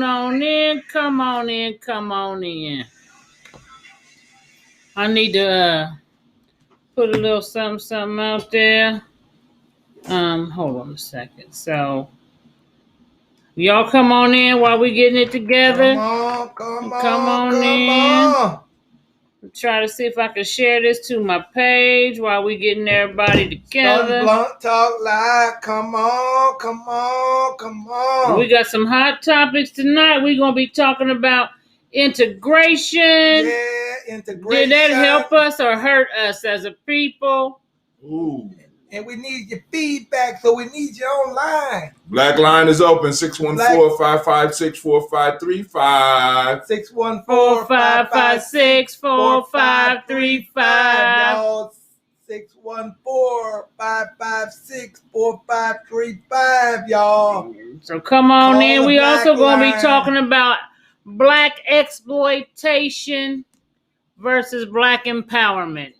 on in, come on in, come on in. I need to put a little something out there. Hold on a second. So y'all come on in while we getting it together. Come on. Try to see if I can share this to my page while we getting everybody together. Blunt Talk Live. Come on. We got some hot topics tonight. We're gonna be talking about integration. Yeah, integration. Did that help us or hurt us as a people? Ooh. And we need your feedback, so we need you online. Black line is open, 614-556-4535. 614-556-4535. Y'all, 614-556-4535, y'all. So come on Call in. the We Black also going to line. be talking about black exploitation versus black empowerment.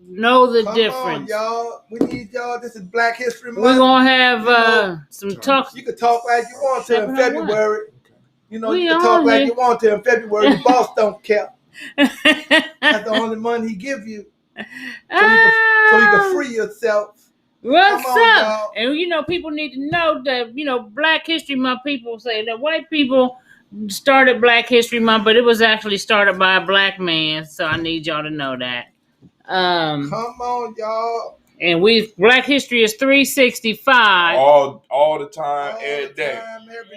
Know the difference. Come on, y'all. We need y'all. This is Black History Month. We're going to have some talk. You can talk like you want to in February. You know, We you can talk on like it. you want to in February. Your boss don't care. That's the only money he give you. So you can free yourself. What's Come on, up? y'all. And people need to know that, Black History Month, people say that white people started Black History Month, but it was actually started by a black man. So I need y'all to know that. Come on, y'all. And Black History is 365. All the time, every day.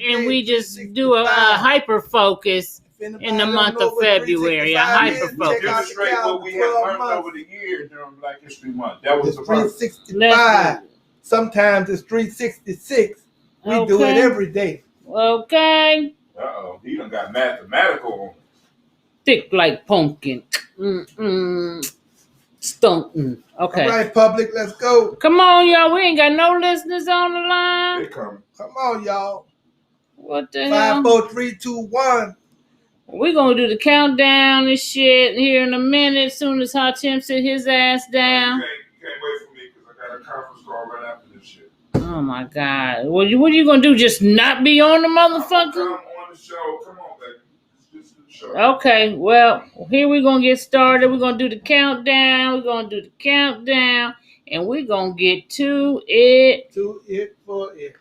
And we just do a hyper focus in the month of February. A hyper focus. Demonstrate what we have learned over the years during Black History Month. That was the purpose. 365. Sometimes it's 366. We do it every day. Okay. He done got mathematical on. Thick like pumpkin. Stunting. Okay. All right, public, let's go. Come on, y'all. We ain't got no listeners on the line. They coming. Come on, y'all. What the hell? 5, 4, 3, 2, 1. We're going to do the countdown and shit here in a minute. As soon as Hot Tim sit his ass down. You can't wait for me because I got a conference call right after this shit. Oh, my God. What are you going to do? Just not be on the motherfucker? Come on the show. Come on, baby. Let's do the show. Okay, well, here we're going to get started. We're going to do the countdown. And we're going to get to it. To it for it.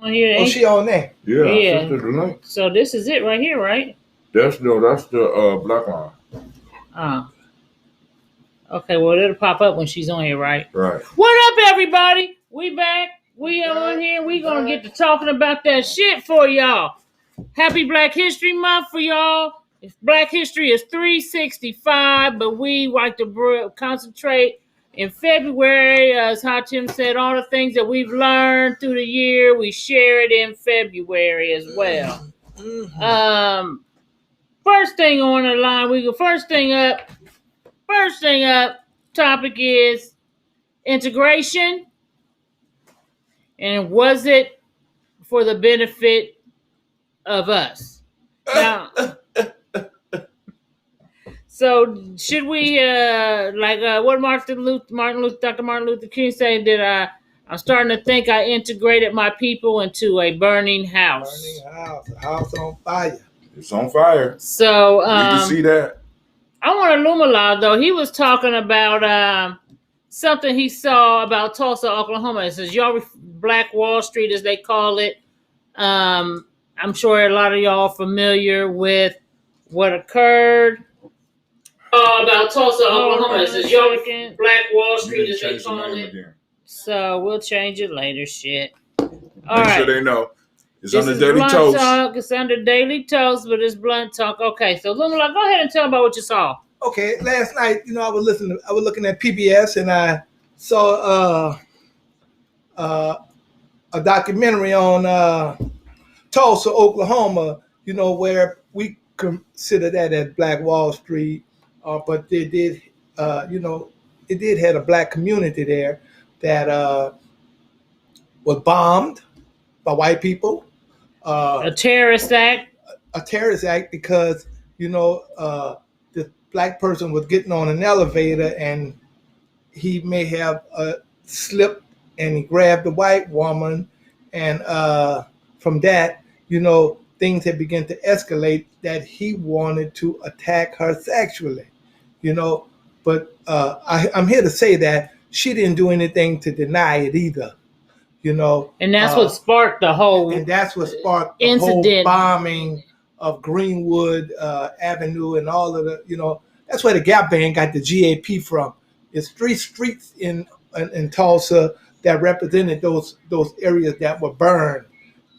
Here, she on there? Yeah. Sister Delane. So this is it right here, right? That's the Black line. Oh. Okay, well, it'll pop up when she's on here, right? Right. What up, everybody? We back. We on here. We gonna get to talking about that shit for y'all. Happy Black History Month for y'all. Black History is 365, but we like to concentrate in February. As Hot Tim said, all the things that we've learned through the year, we share it in February as well. Mm-hmm. First thing on the line, first thing up, topic is integration. And was it for the benefit of us? Now, so should we, what Dr. Martin Luther King said, that I'm starting to think I integrated my people into a burning house. A house on fire. It's on fire. So we can see that. I want to Lumala, though. He was talking about something he saw about Tulsa, Oklahoma. It says, y'all, Black Wall Street, as they call it. I'm sure a lot of y'all are familiar with what occurred. About Tulsa, Oklahoma. It says, y'all, Black Wall Street, as they call it. So we'll change it later. Shit. All right. Make sure they know. It's This on the is Daily Blunt Toast. Talk. It's under Daily Toast, but it's Blunt Talk. Okay, so Lumala, go ahead and tell about what you saw. Okay, last night, I was looking at PBS, and I saw a documentary on Tulsa, Oklahoma. Where we consider that as Black Wall Street, but they did, it did have a black community there that was bombed by white people. A terrorist act. A terrorist act because the black person was getting on an elevator and he may have slipped and he grabbed the white woman, and from that, things had begun to escalate that he wanted to attack her sexually, But I'm here to say that she didn't do anything to deny it either, And that's what sparked the whole and that's what sparked the incident. whole bombing of Greenwood Avenue and all of the, that's where the Gap Band got the GAP from. It's 3 streets in Tulsa that represented those areas that were burned.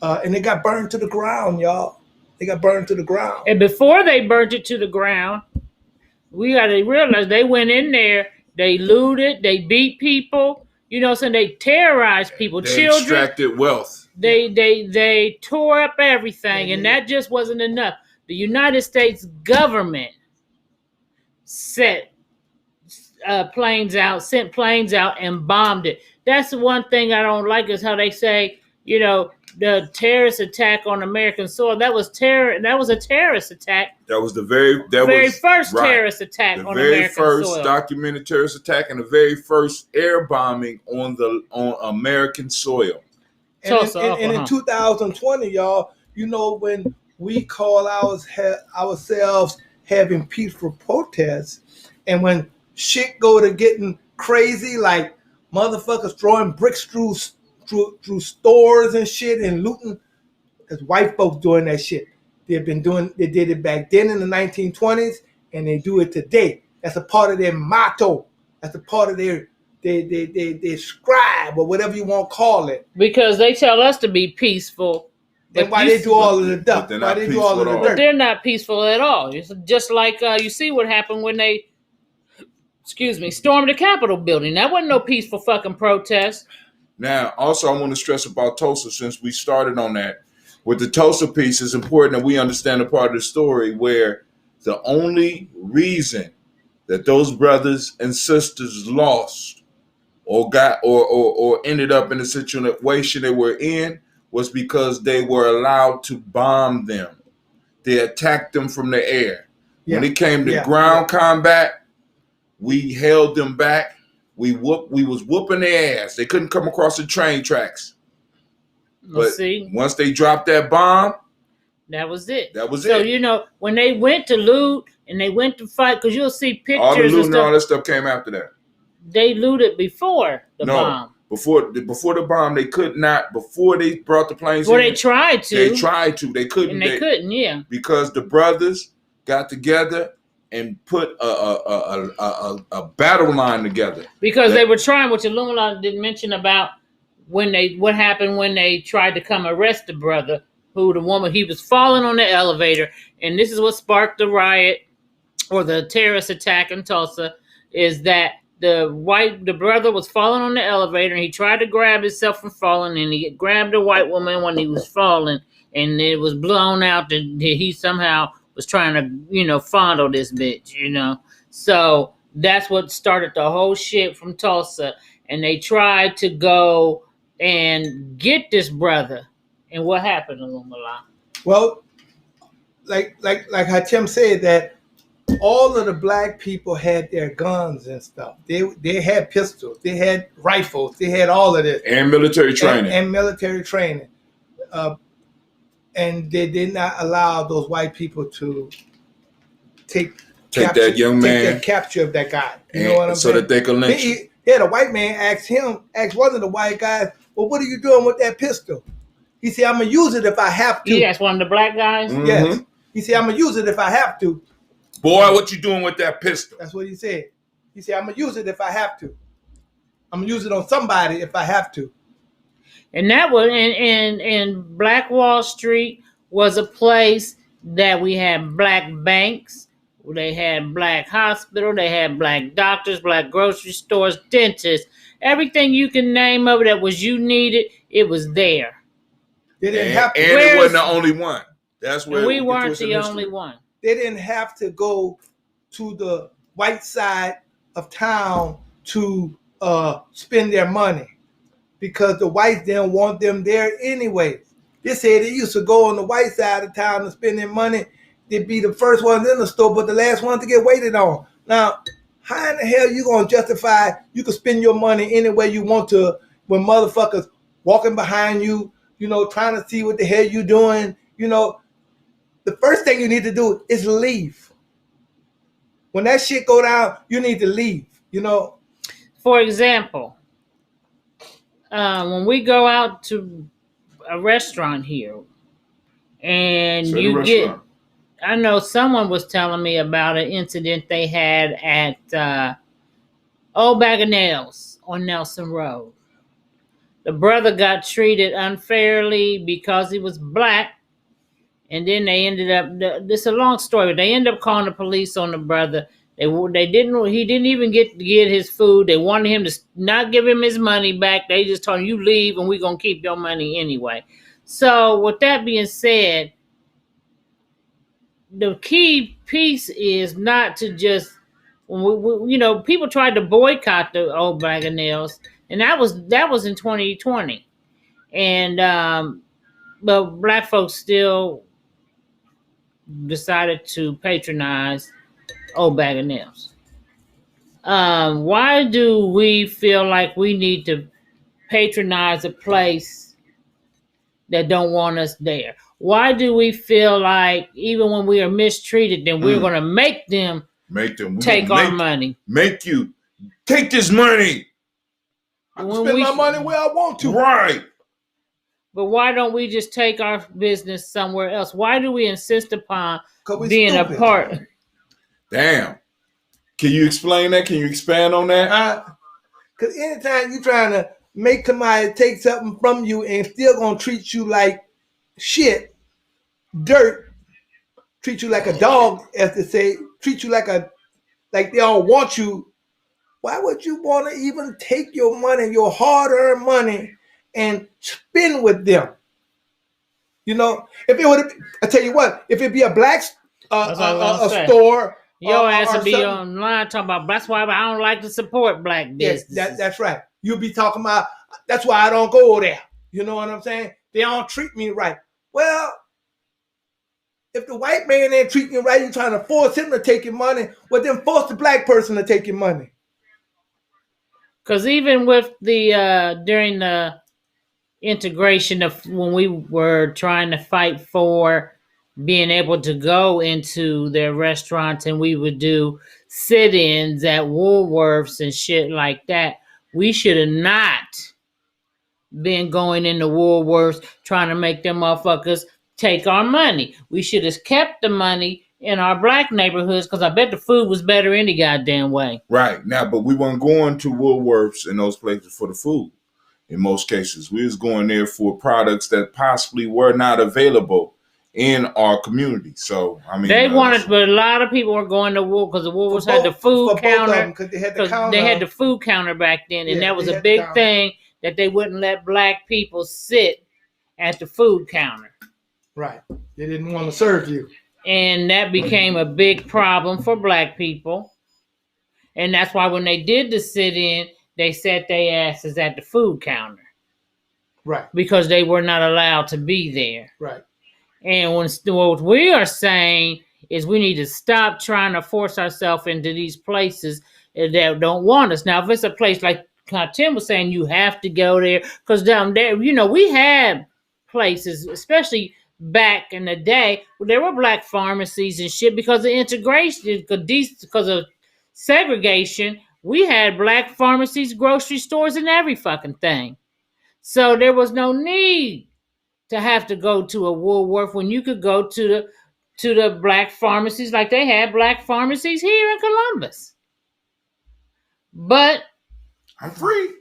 And they got burned to the ground, y'all. They got burned to the ground. And before they burnt it to the ground, we got to realize they went in there, they looted, they beat people, so they terrorized people, They children. extracted wealth. They tore up everything, and that just wasn't enough. The United States government sent planes out, and bombed it. That's the one thing I don't like is how they say, the terrorist attack on American soil. That was terror. That was a terrorist attack. That was the very first terrorist attack on American soil. The very first documented terrorist attack and the very first air bombing on American soil. And in 2020, y'all, when we call ourselves having peaceful protests, and when shit go to getting crazy, like motherfuckers throwing bricks through stores and shit and looting, there's white folks doing that shit. They did it back then in the 1920s, and they do it today. That's a part of their motto. That's a part of their scribe or whatever you want to call it. Because they tell us to be peaceful. Then why they do all of the duck? Why they do all of the dirt? But they're not peaceful at all. It's just like you see what happened when they, stormed the Capitol building. That wasn't no peaceful fucking protest. Now, also, I want to stress about Tulsa, since we started on that. With the Tulsa piece, it's important that we understand a part of the story where the only reason that those brothers and sisters lost or got or ended up in the situation they were in was because they were allowed to bomb them. They attacked them from the air. When it came to ground combat, we held them back. We was whooping their ass. They couldn't come across the train tracks. But once they dropped that bomb, that was it. So, when they went to loot and they went to fight, because you'll see pictures. All the loot and all that stuff came after that. They looted before the bomb. Before the bomb, they could not. Before they brought the planes in. Well, they tried to. They couldn't. And they couldn't, yeah. Because the brothers got together and put a battle line together. Because they were trying, which Illumina didn't mention about what happened when they tried to come arrest the brother, he was falling on the elevator, and this is what sparked the riot or the terrorist attack in Tulsa, is that the brother was falling on the elevator, and he tried to grab himself from falling, and he grabbed a white woman when he was falling, and it was blown out that he somehow was trying to, fondle this bitch, So that's what started the whole shit from Tulsa. And they tried to go and get this brother. And what happened, Illumina? Well, like Hatem said, that all of the black people had their guns and stuff. They had pistols, they had rifles, they had all of this. And military training. And military training. And they did not allow those white people to take that young man, take that capture of that guy. You know what I'm saying? So that they could lynch him. Yeah, the white man asked one of the white guys, well, what are you doing with that pistol? He said, I'm going to use it if I have to. He asked one of the black guys? Mm-hmm. Yes. He said, I'm going to use it if I have to. Boy, what you doing with that pistol? That's what he said. He said, I'm going to use it if I have to. I'm going to use it on somebody if I have to. And that was in Black Wall Street was a place that we had black banks, they had black hospital, they had black doctors, black grocery stores, dentists, everything you can name of it that was you needed, it was there. They didn't have to. And it wasn't the only one. That's where we weren't the only one. They didn't have to go to the white side of town to spend their money, because the whites didn't want them there anyway. They said they used to go on the white side of town to spend their money. They'd be the first ones in the store, but the last ones to get waited on. Now, how in the hell you going to justify you can spend your money any way you want to when motherfuckers walking behind you, trying to see what the hell you doing? The first thing you need to do is leave. When that shit go down, you need to leave, For example, when we go out to a restaurant here and I know someone was telling me about an incident they had at Old Bag of Nails on Nelson Road. The brother got treated unfairly because he was black. And then they ended up, this is a long story, but they ended up calling the police on the brother. He didn't even get his food. They wanted him to not give him his money back. They just told him, you leave and we're going to keep your money anyway. So with that being said, the key piece is not to just, people tried to boycott the Old Bag of Nails, and that was in 2020. And, but black folks still decided to patronize Old Bag of Nails. Why do we feel like we need to patronize a place that don't want us there? Why do we feel like even when we are mistreated, then we're going to make them take our money? Make you take this money. I can spend my money where I want to. Right. But why don't we just take our business somewhere else? Why do we insist upon being stupid. A part? Damn. Can you explain that? Can you expand on that? Because anytime you're trying to make somebody take something from you and still going to treat you like shit, dirt, treat you like a dog, as they say, treat you like they all want you, why would you want to even take your money, your hard-earned money, and spend with them? If it would, I tell you what, if it be a black store, your ass would be online talking about. That's why I don't like to support black business. Yes, that's right. You'll be talking about. That's why I don't go there. You know what I'm saying? They don't treat me right. Well, if the white man ain't treating you right, you're trying to force him to take your money. Well, then force the black person to take your money. Because even with the during the integration of when we were trying to fight for being able to go into their restaurants and we would do sit-ins at Woolworths and shit like that, we should have not been going into Woolworths trying to make them motherfuckers take our money. We should have kept the money in our black neighborhoods, because I bet the food was better any goddamn way. Right. Now, but we weren't going to Woolworths and those places for the food. In most cases, we was going there for products that possibly were not available in our community. So, I mean, but a lot of people were going to Woolworths because the Woolworths had the food counter. Because they had the food counter back then, and that was a big thing that they wouldn't let black people sit at the food counter. Right. They didn't want to serve you. And that became a big problem for black people. And that's why when they did the sit-in, they sat their asses at the food counter. Right. Because they were not allowed to be there. Right. And what we are saying is we need to stop trying to force ourselves into these places that don't want us. Now, if it's a place like Tim was saying, you have to go there. Because down there, we had places, especially back in the day, there were black pharmacies and shit because of integration, because of segregation. we had black pharmacies, grocery stores, and every fucking thing. So there was no need to have to go to a Woolworth when you could go to the black pharmacies like they had black pharmacies here in Columbus. But I'm free.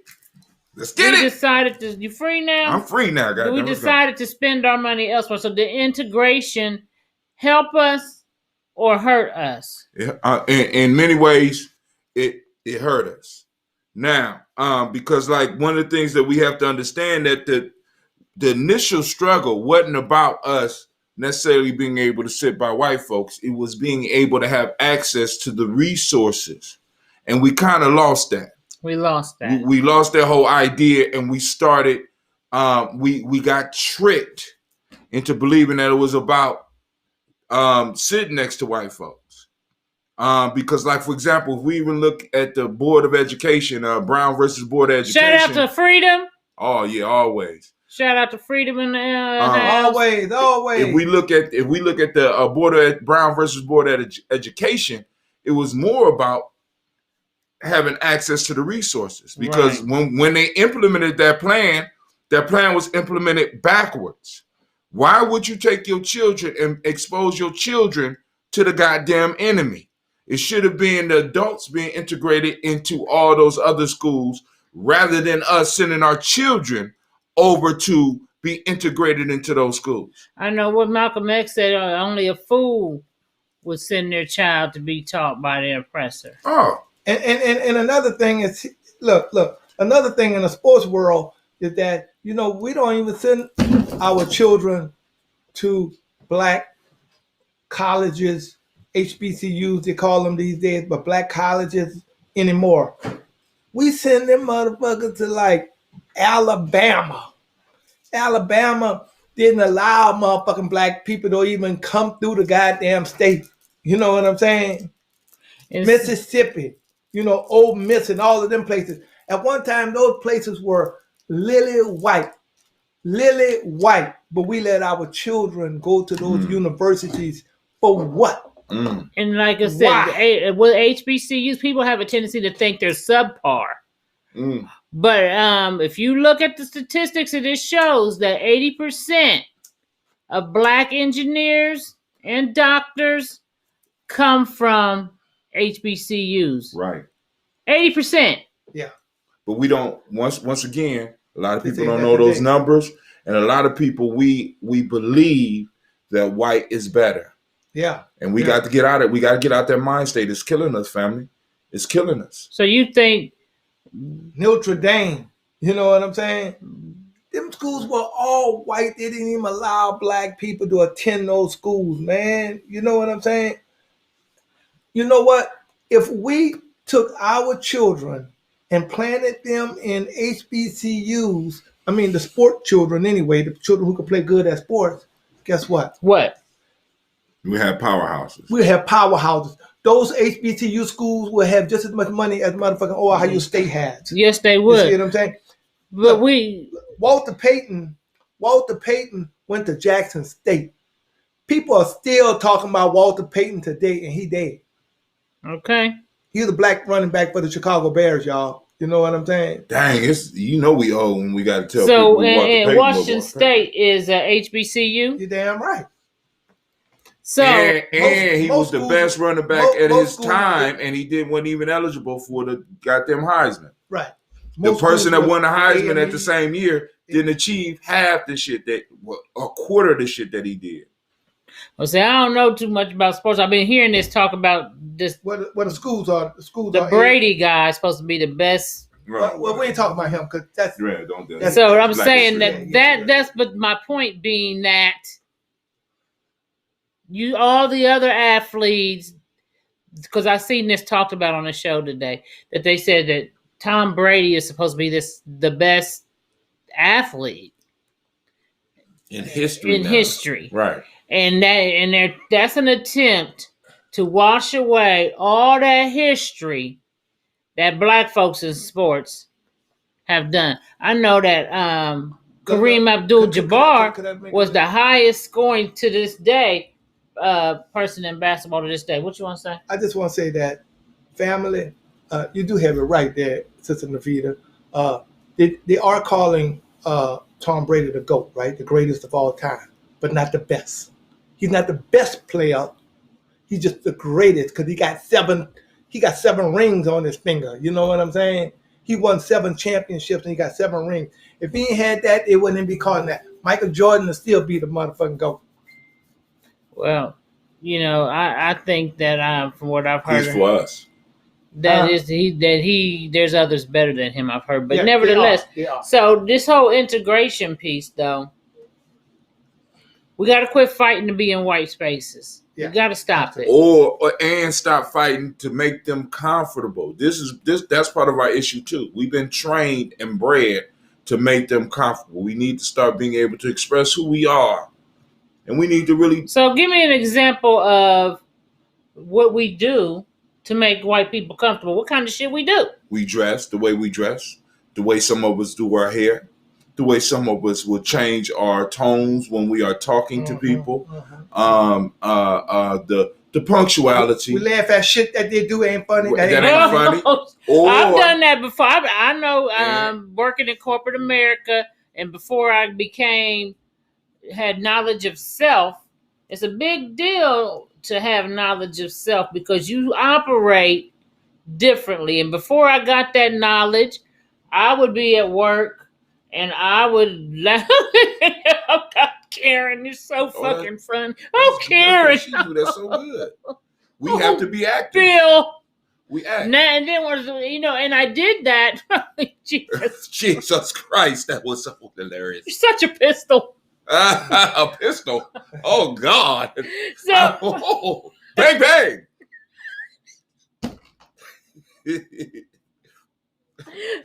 Let's get it. Decided to. You free now? I'm free now, guys. We decided to spend our money elsewhere. So the integration help us or hurt us? In many ways, it hurt us. Now, because like one of the things that we have to understand that the initial struggle wasn't about us necessarily being able to sit by white folks. It was being able to have access to the resources, and we kind of lost that. We lost that. We lost that whole idea, and we started. We got tricked into believing that it was about sitting next to white folks. Because, like for example, if we even look at the Board of Education, Brown versus Board of Education. Shout out to Freedom. Oh yeah, always. Shout out to Freedom in the always. If we look at the Brown versus Board of Education, it was more about having access to the resources, because when they implemented that plan was implemented backwards. Why would you take your children and expose your children to the goddamn enemy? It should have been the adults being integrated into all those other schools rather than us sending our children over to be integrated into those schools. I know what Malcolm X said, only a fool would send their child to be taught by their oppressor. Oh. And another thing is, look, another thing in the sports world is that, we don't even send our children to black colleges, HBCUs, they call them these days, but black colleges anymore. We send them motherfuckers to like Alabama. Alabama didn't allow motherfucking black people to even come through the goddamn state. You know what I'm saying? Mississippi. Ole Miss and all of them places. At one time, those places were lily white. But we let our children go to those universities for what? And like I said, with HBCUs, people have a tendency to think they're subpar. But if you look at the statistics, it just shows that 80% of black engineers and doctors come from HBCUs. Right. 80%. Yeah. But we don't, once again, a lot of people don't know those numbers, and a lot of people, we believe that white is better. Yeah. And we got to get out of it. We got to get out that mind state. It's killing us, family. It's killing us. So you think Notre Dame, you know what I'm saying? Them schools were all white. They didn't even allow black people to attend those schools, man. You know what I'm saying? You know what? If we took our children and planted them in HBCUs, I mean the sport children anyway, the children who could play good at sports, guess what? What? We have powerhouses. We have powerhouses. Those HBCU schools will have just as much money as motherfucking Ohio State has. Yes, they would. You see what I'm saying? But Walter Payton went to Jackson State. People are still talking about Walter Payton today, and he dead. Okay. He's a black running back for the Chicago Bears, y'all. You know what I'm saying? Dang, we owe when we got to tell people. So, and Washington State is HBCU? You're damn right. So, and he was the best running back at his time, and he wasn't even eligible for the goddamn Heisman. Right. The person that won the Heisman at the same year didn't achieve half the shit a quarter of the shit that he did. Well, see, I don't know too much about sports. I've been hearing this talk about this. What the schools are? The Brady guy is supposed to be the best. Right. Well, we ain't talking about him because that's. Yeah, don't. So I'm saying that's. But my point being that all the other athletes, because I seen this talked about on the show today, that they said that Tom Brady is supposed to be the best athlete in history. Right. And that's an attempt to wash away all that history that black folks in sports have done. I know that Kareem Abdul-Jabbar was the highest scoring to this day person in basketball to this day. What you want to say? I just want to say that, family, You do have it right there, Sister Navita. They are calling Tom Brady the GOAT, right? The greatest of all time, but not the best. He's not the best player. He's just the greatest because he got seven rings on his finger. You know what I'm saying? He won 7 championships and he got 7 rings. If he ain't had that, it wouldn't be calling that. Michael Jordan would still be the motherfucking GOAT. Well, I think that from what I've heard, He's for us. There's others better than him, I've heard, but Yeah, nevertheless, they are. So this whole integration piece, though, we got to quit fighting to be in white spaces. Yeah. We got to stop it, and stop fighting to make them comfortable. That's part of our issue too. We've been trained and bred to make them comfortable. We need to start being able to express who we are, and we need to really. So, give me an example of what we do to make white people comfortable. What kind of shit we do? We dress the way we dress, the way some of us do our hair, the way some of us will change our tones when we are talking to people. The punctuality. We laugh at shit that they do ain't funny. That ain't funny. I've done that before. I know working in corporate America, and before I had knowledge of self, it's a big deal to have knowledge of self because you operate differently. And before I got that knowledge, I would be at work and I would laugh. Oh God, Karen, you're so fucking fun. Oh, Karen. She do that so good. We have to be active. Bill. We act. And then and I did that. Jesus Christ, that was so hilarious. You're such a pistol. A pistol. Oh God. So bang bang.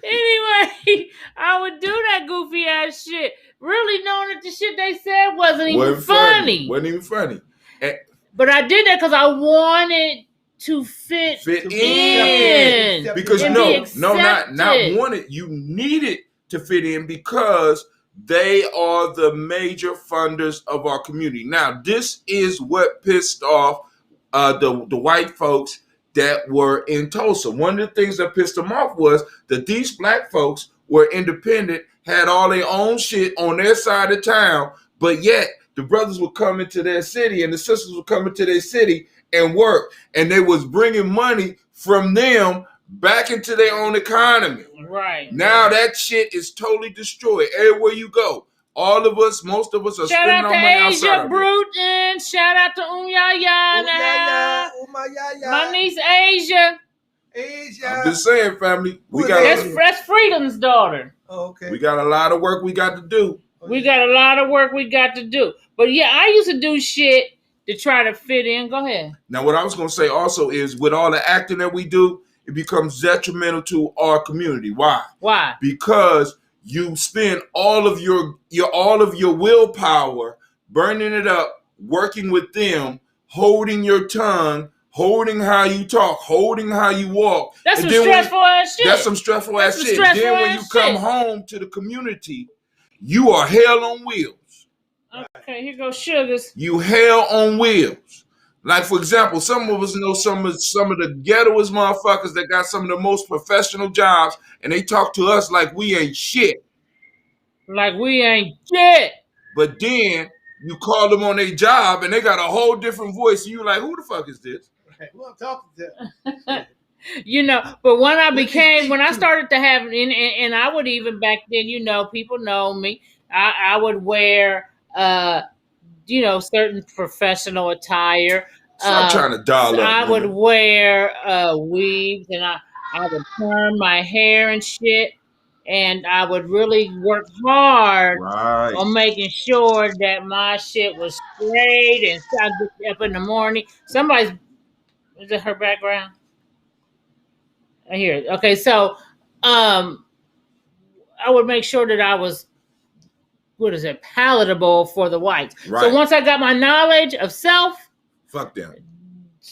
Anyway, I would do that goofy ass shit, really knowing that the shit they said wasn't even funny. Wasn't even funny. But I did that because I wanted to fit in. Because not wanted. You needed to fit in because they are the major funders of our community. Now, this is what pissed off the white folks that were in Tulsa. One of the things that pissed them off was that these black folks were independent, had all their own shit on their side of town, but yet the brothers would come into their city and the sisters would come into their city and work, and they was bringing money from them back into their own economy. Right. Now that shit is totally destroyed. Everywhere you go, all of us, most of us are spending our money outside. Shout out to Asia Brute and shout out to Umyaya. My niece Asia. I'm just saying, family. That's Freedom's daughter. Oh, okay. We got a lot of work we got to do. But yeah, I used to do shit to try to fit in. Go ahead. Now, what I was going to say also is with all the acting that we do, it becomes detrimental to our community. Why? Why? Because you spend all of your willpower burning it up, working with them, holding your tongue, holding how you talk, holding how you walk. That's some stressful ass shit. That's some stressful ass shit. Then when you come home to the community, you are hell on wheels. Okay, here goes Sugars. You hell on wheels. Like, for example, some of us know some of the ghettoest motherfuckers that got some of the most professional jobs, and they talk to us like we ain't shit. Like we ain't shit. But then you call them on their job, and they got a whole different voice, and you like, who the fuck is this? Who I'm talking to? But when I started to have, and I would even back then, people know me, I would wear, certain professional attire. Stop trying to dial up. I would wear weaves, and I would turn my hair and shit, and I would really work hard on making sure that my shit was straight, and I'd get up in the morning. Is it her background? I hear it. Okay, so I would make sure that I was, palatable for the whites. Right. So once I got my knowledge of self, fuck them.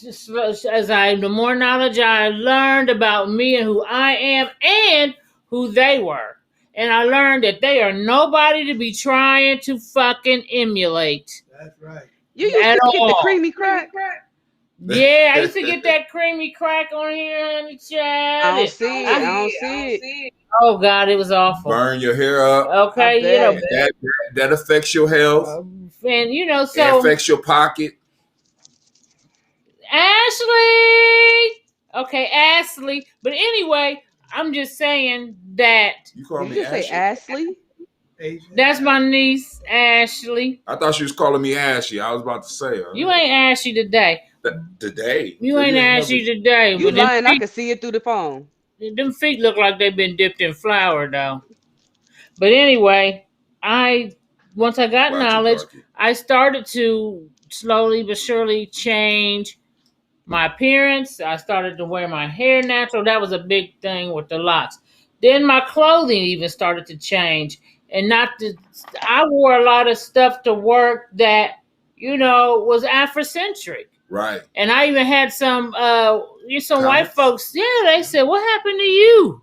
The more knowledge I learned about me and who I am and who they were. And I learned that they are nobody to be trying to fucking emulate. That's right. You used to get the creamy crack. Yeah, I used to get that creamy crack on here, honey child. I don't see it. I don't see it. Oh God, it was awful. Burn your hair up. Okay, you know that affects your health. And you know, It so affects your pocket. Ashley. Okay, Ashley. But anyway, I'm just saying that. You call Did me you just say Ashley? Ashley? That's my niece, Ashley. I thought she was calling me Ashley. I was about to say her. You ain't Ashley today. Today. You ain't Ashley today. You but lying? I can see it through the phone. Them feet look like they've been dipped in flour, though. But anyway, once I got knowledge, I started to slowly but surely change my appearance. I started to wear my hair natural. That was a big thing with the locks. Then my clothing even started to change. And I wore a lot of stuff to work that, was Afrocentric. Right. And I even had some white folks, they said, "What happened to you?"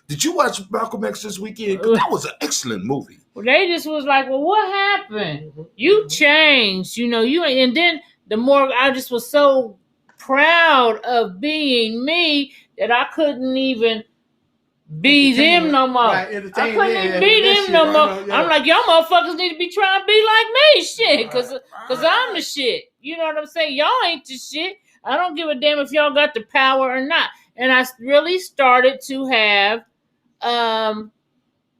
Did you watch Malcolm X this weekend? That was an excellent movie. Well, they just was like, "Well, what happened? You changed, and then the more I just was so proud of being me that I couldn't even be them no more. Right, I couldn't even be them no more. I'm like, y'all motherfuckers need to be trying to be like me, shit, because I'm the shit. You know what I'm saying? Y'all ain't the shit. I don't give a damn if y'all got the power or not. And I really started to have a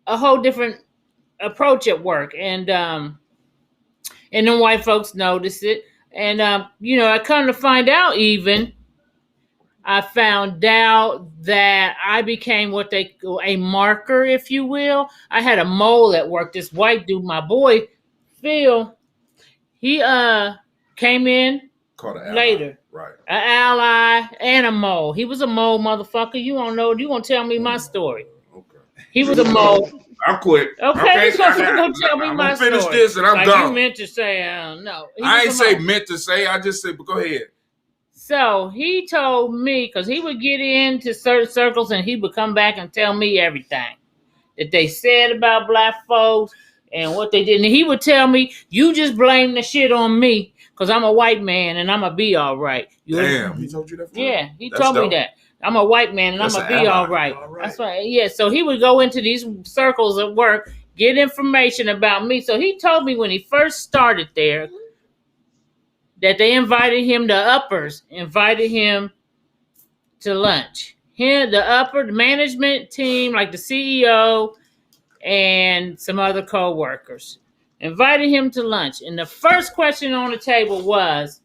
whole different approach at work, and then white folks noticed it, and I come to find out, even I found out that I became what they call a marker, if you will. I had a mole at work. This white dude, my boy Phil, he came in later. Right. An ally and a mole. He was a mole, motherfucker. You don't know. You gonna tell me my story? Okay. He was a mole. I quit. Okay, so you're gonna tell me my story. Finish this and I'm done. You meant to say, no. I ain't say meant to say. I just said, but go ahead. So he told me, because he would get into certain circles and he would come back and tell me everything that they said about black folks and what they did. And he would tell me, you just blame the shit on me because I'm a white man and I'm going to be all right. Damn, he told you that? Yeah, he told me that. I'm a white man and I'm going to be all right. That's right. Yeah, so he would go into these circles at work, get information about me. So he told me when he first started there, that they invited him, the uppers invited him to lunch. The management team, like the CEO and some other co-workers, invited him to lunch. And the first question on the table was,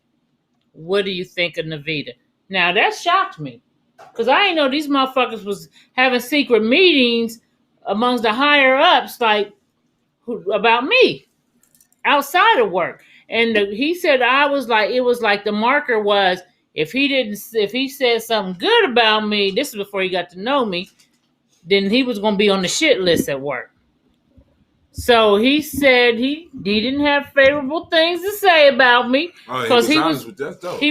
what do you think of Navita? Now, that shocked me, because I didn't know these motherfuckers was having secret meetings amongst the higher ups, about me, outside of work. And he said it was like the marker was, if he said something good about me, this is before he got to know me, then he was going to be on the shit list at work. So he said he didn't have favorable things to say about me, because he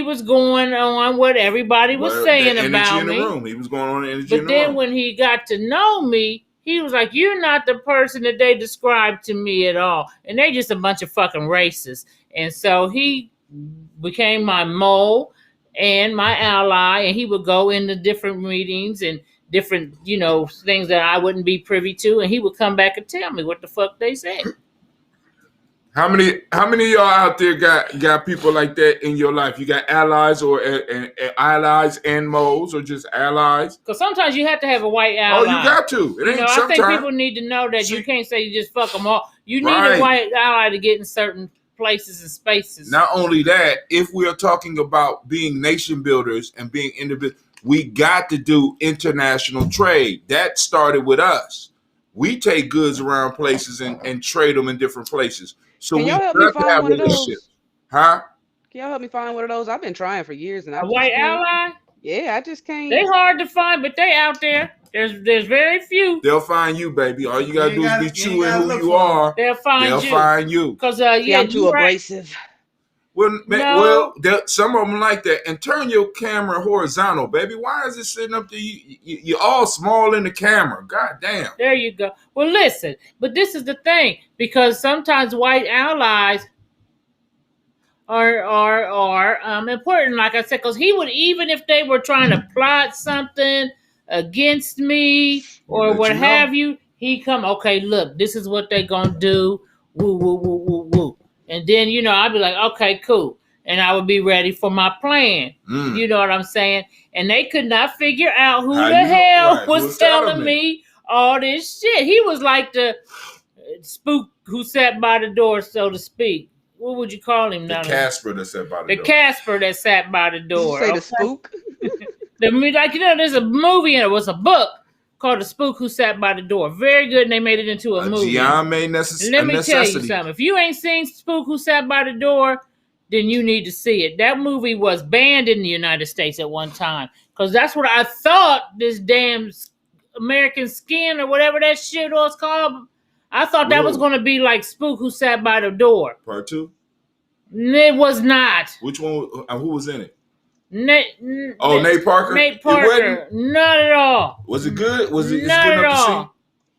was going on what everybody was saying about me. He was going on the energy in the room. But then when he got to know me, he was like, you're not the person that they described to me at all. And they just a bunch of fucking racists. And so he became my mole and my ally, and he would go into different meetings and different, things that I wouldn't be privy to, and he would come back and tell me what the fuck they said. How many of y'all out there got people like that in your life? You got allies or allies and moles, or just allies? Because sometimes you have to have a white ally. Oh, you got to. I think people need to know that you can't say you just fuck them all. You need a white ally to get in certain places and spaces. Not only that, if we are talking about being nation builders and being individual, we got to do international trade. That started with us. We take goods around places and trade them in different places. So can y'all help me find one of those? Huh? Can y'all help me find one of those? I've been trying for years, and a white ally. Yeah, I just can't. They hard to find, but they out there. There's very few. They'll find you, baby. All you gotta do is be true in who you are. They'll find you. Because I'm too abrasive. Well, some of them like that. And turn your camera horizontal, baby. Why is it sitting up there? You're all small in the camera. God damn. There you go. Well, listen, but this is the thing, because sometimes white allies are important, like I said, because he would, even if they were trying to plot something against me or what have you, he come, okay, look, this is what they gonna do, woo woo woo woo woo, and then I'd be like, okay, cool, and I would be ready for my plan. You know what I'm saying? And they could not figure out who the hell was telling me all this shit. He was like the spook who sat by the door, so to speak. What would you call him now? The Casper that sat by the door. The Casper that sat by the door. Did you say the spook? There's a movie and it was a book called The Spook Who Sat by the Door. Very good, and they made it into a movie. Let me tell you something. If you ain't seen Spook Who Sat by the Door, then you need to see it. That movie was banned in the United States at one time because that's what I thought this damn American Skin or whatever that shit was called. I thought that was going to be like Spook Who Sat by the Door. Part 2? It was not. Which one? Who was in it? Nate Parker? Nate Parker. Not at all. Was it good? Was it not good at enough all? To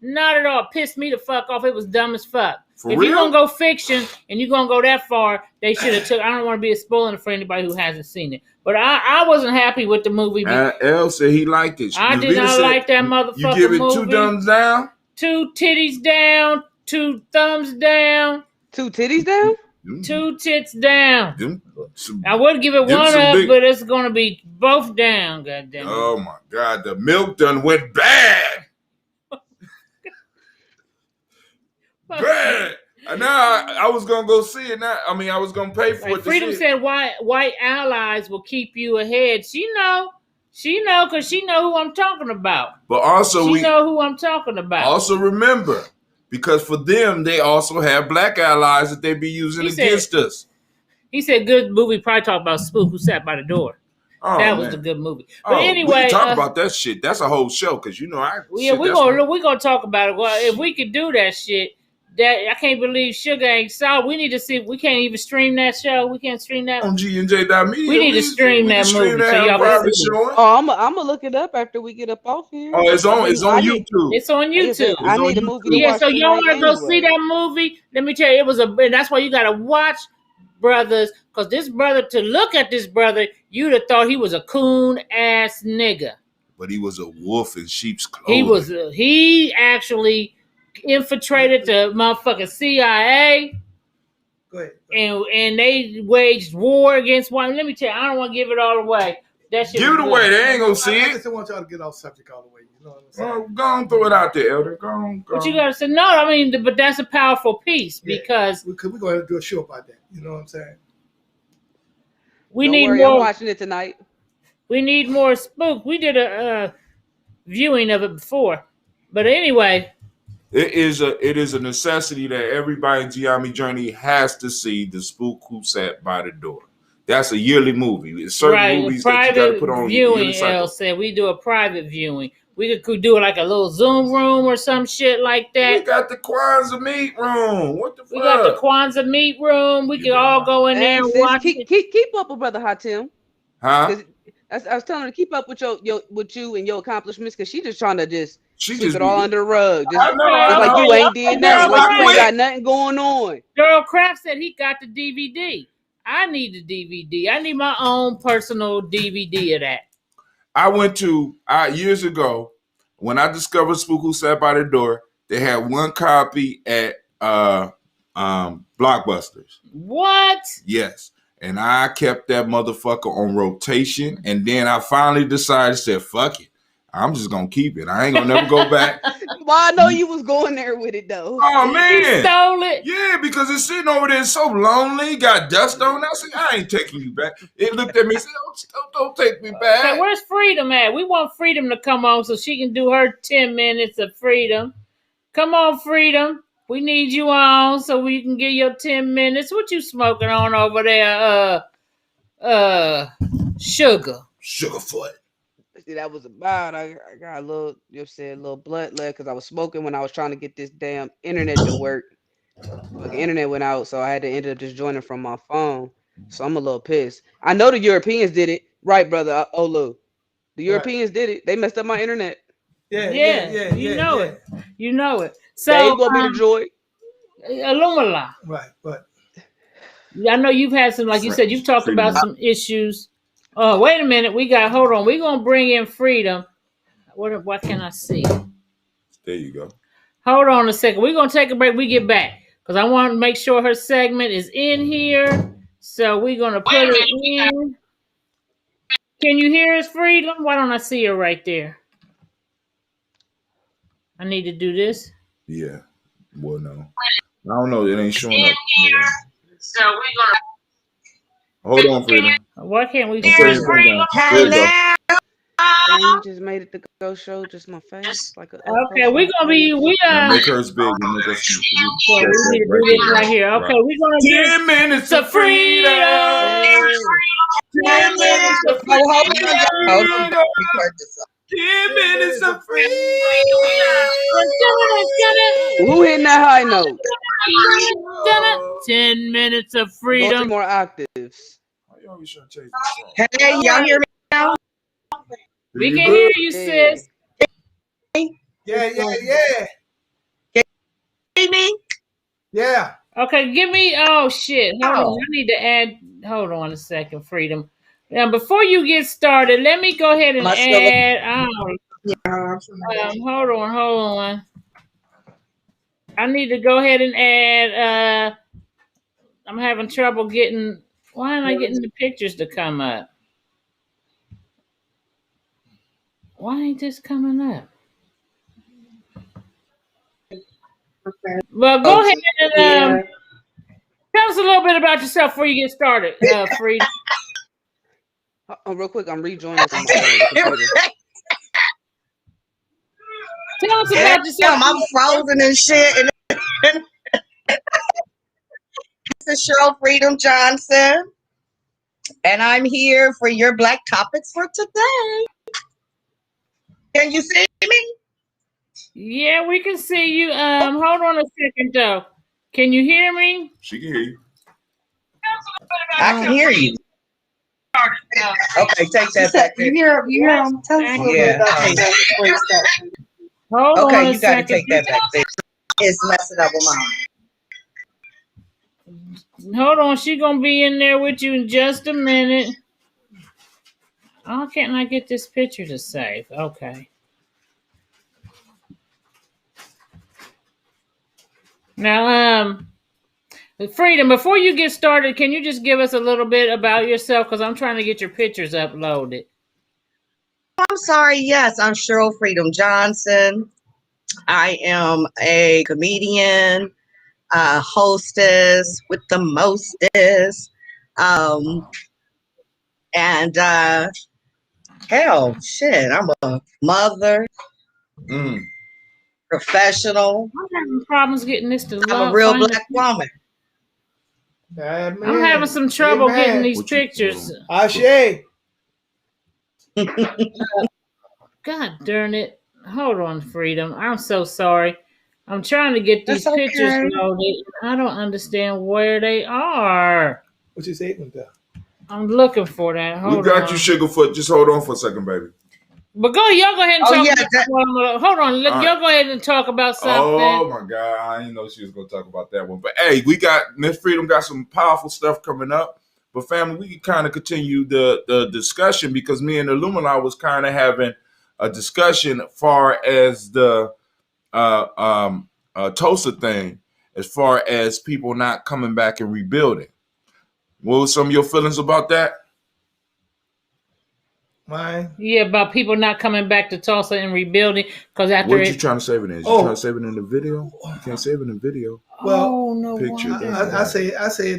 see? Not at all. Pissed me the fuck off. It was dumb as fuck. For if real? you're going to go fiction and you're going to go that far, they should have took. I don't want to be a spoiler for anybody who hasn't seen it. But I wasn't happy with the movie. L said he liked it. I did not like that motherfucker movie. You give it 2 thumbs down? 2 titties down. 2 thumbs down. 2 titties down? 2 tits down. I would give it 1 up, but it's going to be both down, goddamn. Oh, my God. The milk done went bad. Bad. Now I was going to go see it. I was going to pay for it. Freedom said white allies will keep you ahead. She know because she know who I'm talking about. But also she know who I'm talking about. Also remember, because for them, they also have black allies that they be using against us. He said, good movie. Probably talk about Spook Who Sat by the Door. Oh, that was a good movie. But anyway, we can talk about that shit. That's a whole show because we're gonna talk about it. Well, if we could do that shit, that I can't believe Sugar ain't saw. We need to see if we can't even stream that show. We can't stream that on GNJ.media. We need to stream that movie so y'all can see it. Oh, I'm gonna look it up after we get up off here. Oh, it's on YouTube. It's on YouTube. I need a movie. Yeah, so y'all want to go see that movie? Let me tell you, and that's why you gotta watch Brothers, because this brother, to look at this brother, you'd have thought he was a coon ass nigga. But he was a wolf in sheep's clothing. He actually infiltrated the motherfucking CIA. Go ahead. And they waged war against one. Let me tell you, I don't want to give it all away. That shit give it away. They ain't gonna see it. I just want y'all to get off subject all the way. You know what I'm saying? Go on, throw it out there, Elder. Go on. But you gotta say no. But that's a powerful piece because we're going to do a show about that. You know what I'm saying? Don't worry, I'm watching it tonight. We need more Spook. We did a viewing of it before, but anyway. It is a necessity that everybody in Giami Journey has to see The Spook Who Sat by the Door. That's a yearly movie. It's certain movies that you got to put on viewing. El said we do a private viewing. We could do like a little Zoom room or some shit like that. We got the Kwanzaa meat room. What the fuck? We got the Kwanzaa meat room. We could all go in there and watch. Keep up with Brother Hatim. Huh? I was telling her to keep up with you and your accomplishments because she just trying to sweep it be, all under the rug. I know. Like you ain't did nothing. Like you ain't got nothing going on. Daryl Kraft said he got the DVD. I need the DVD. I need my own personal DVD of that. I went to years ago when I discovered Spook Who Sat by the Door. They had one copy at Blockbusters. What? Yes. And I kept that motherfucker on rotation. And then I finally decided, said, fuck it. I'm just going to keep it. I ain't going to never go back. Well, I know you was going there with it, though. Oh, man. You stole it? Yeah, because it's sitting over there so lonely. Got dust on it. I said, I ain't taking you back. It looked at me and said, don't take me back. Okay, where's Freedom at? We want Freedom to come on so she can do her 10 minutes of Freedom. Come on, Freedom. We need you on so we can get your 10 minutes. What you smoking on over there? Sugarfoot. See, that was about. I got a little, little blood left because I was smoking when I was trying to get this damn internet to work. The internet went out, so I had to end up just joining from my phone. So I'm a little pissed. I know the Europeans did it, right, brother Olu? The Europeans did it. They messed up my internet. Yeah. You know it. So they gonna be the joy. Alumala. Right, but I know you've had some, like you said, you've talked about some issues. Oh, wait a minute. Hold on. We're going to bring in Freedom. What can I see? There you go. Hold on a second. We're going to take a break. We get back. Because I want to make sure her segment is in here. So we're going to put it in. Can you hear us, Freedom? Why don't I see her right there? I need to do this. Yeah. Well, no. I don't know. It ain't showing up. Yeah. So we're going to. Hold on, Freedom. Why can't we see Freedom? Dang, you just made it to go show just my face like a okay, we're gonna be make hers big and make us we need to do this right here. Okay, we're gonna do 10 minutes of freedom. 10 minutes of freedom. 10 minutes of freedom. Who hitting that high note? 10 minutes of Go freedom. 3 more octaves. You always trying to change my song. Hey, y'all hear me now? We can hear you, sis. Yeah. Hear me? Yeah. Okay, give me. Oh shit! Hold on. I need to add. Hold on a second, Freedom. Now, before you get started, let me go ahead and add. Hold on. I need to go ahead and add. I'm having trouble getting. Why am I getting the pictures to come up? Why ain't this coming up? Well, go ahead and tell us a little bit about yourself before you get started, Freedom. Real quick, I'm rejoining from the computer. Tell us about yourself. I'm frozen and shit. This is Cheryl Freedom Johnson, and I'm here for your Black Topics for today. Can you see me? Yeah, we can see you. Hold on a second though. Can you hear me? She can hear you. I can hear you. Okay, take that back. You hear him? Yeah. Hold on Okay, a you got to second. take that back. It's messing up with mine. Hold on, she gonna be in there with you in just a minute. Oh, can't I get this picture to save? Okay. Now, Freedom, before you get started, can you just give us a little bit about yourself? Because I'm trying to get your pictures uploaded. I'm sorry. Yes, I'm Cheryl Freedom Johnson. I am a comedian, hostess with the mostest. And hell, shit, I'm a mother, professional. I'm having problems getting this to load. I'm a real Black woman. Amen. I'm having some trouble getting these pictures. Ashe. God darn it. Hold on, Freedom. I'm so sorry. I'm trying to get these pictures loaded. I don't understand where they are. What you say with that? I'm looking for that. Hold on. We got you, Sugarfoot. Just hold on for a second, baby. But y'all go ahead and talk about hold on. Y'all go ahead and talk about something. Oh my God. I didn't know she was gonna talk about that one. But hey, we got Miss Freedom got some powerful stuff coming up. But family, we can kind of continue the discussion because me and Illumina was kind of having a discussion as far as the Tulsa thing, as far as people not coming back and rebuilding. What were some of your feelings about that? Mine? Yeah, about people not coming back to Tulsa and rebuilding because after what you trying to save it in? You trying to save it in the video? You can't save it in the video. Well, no picture. I say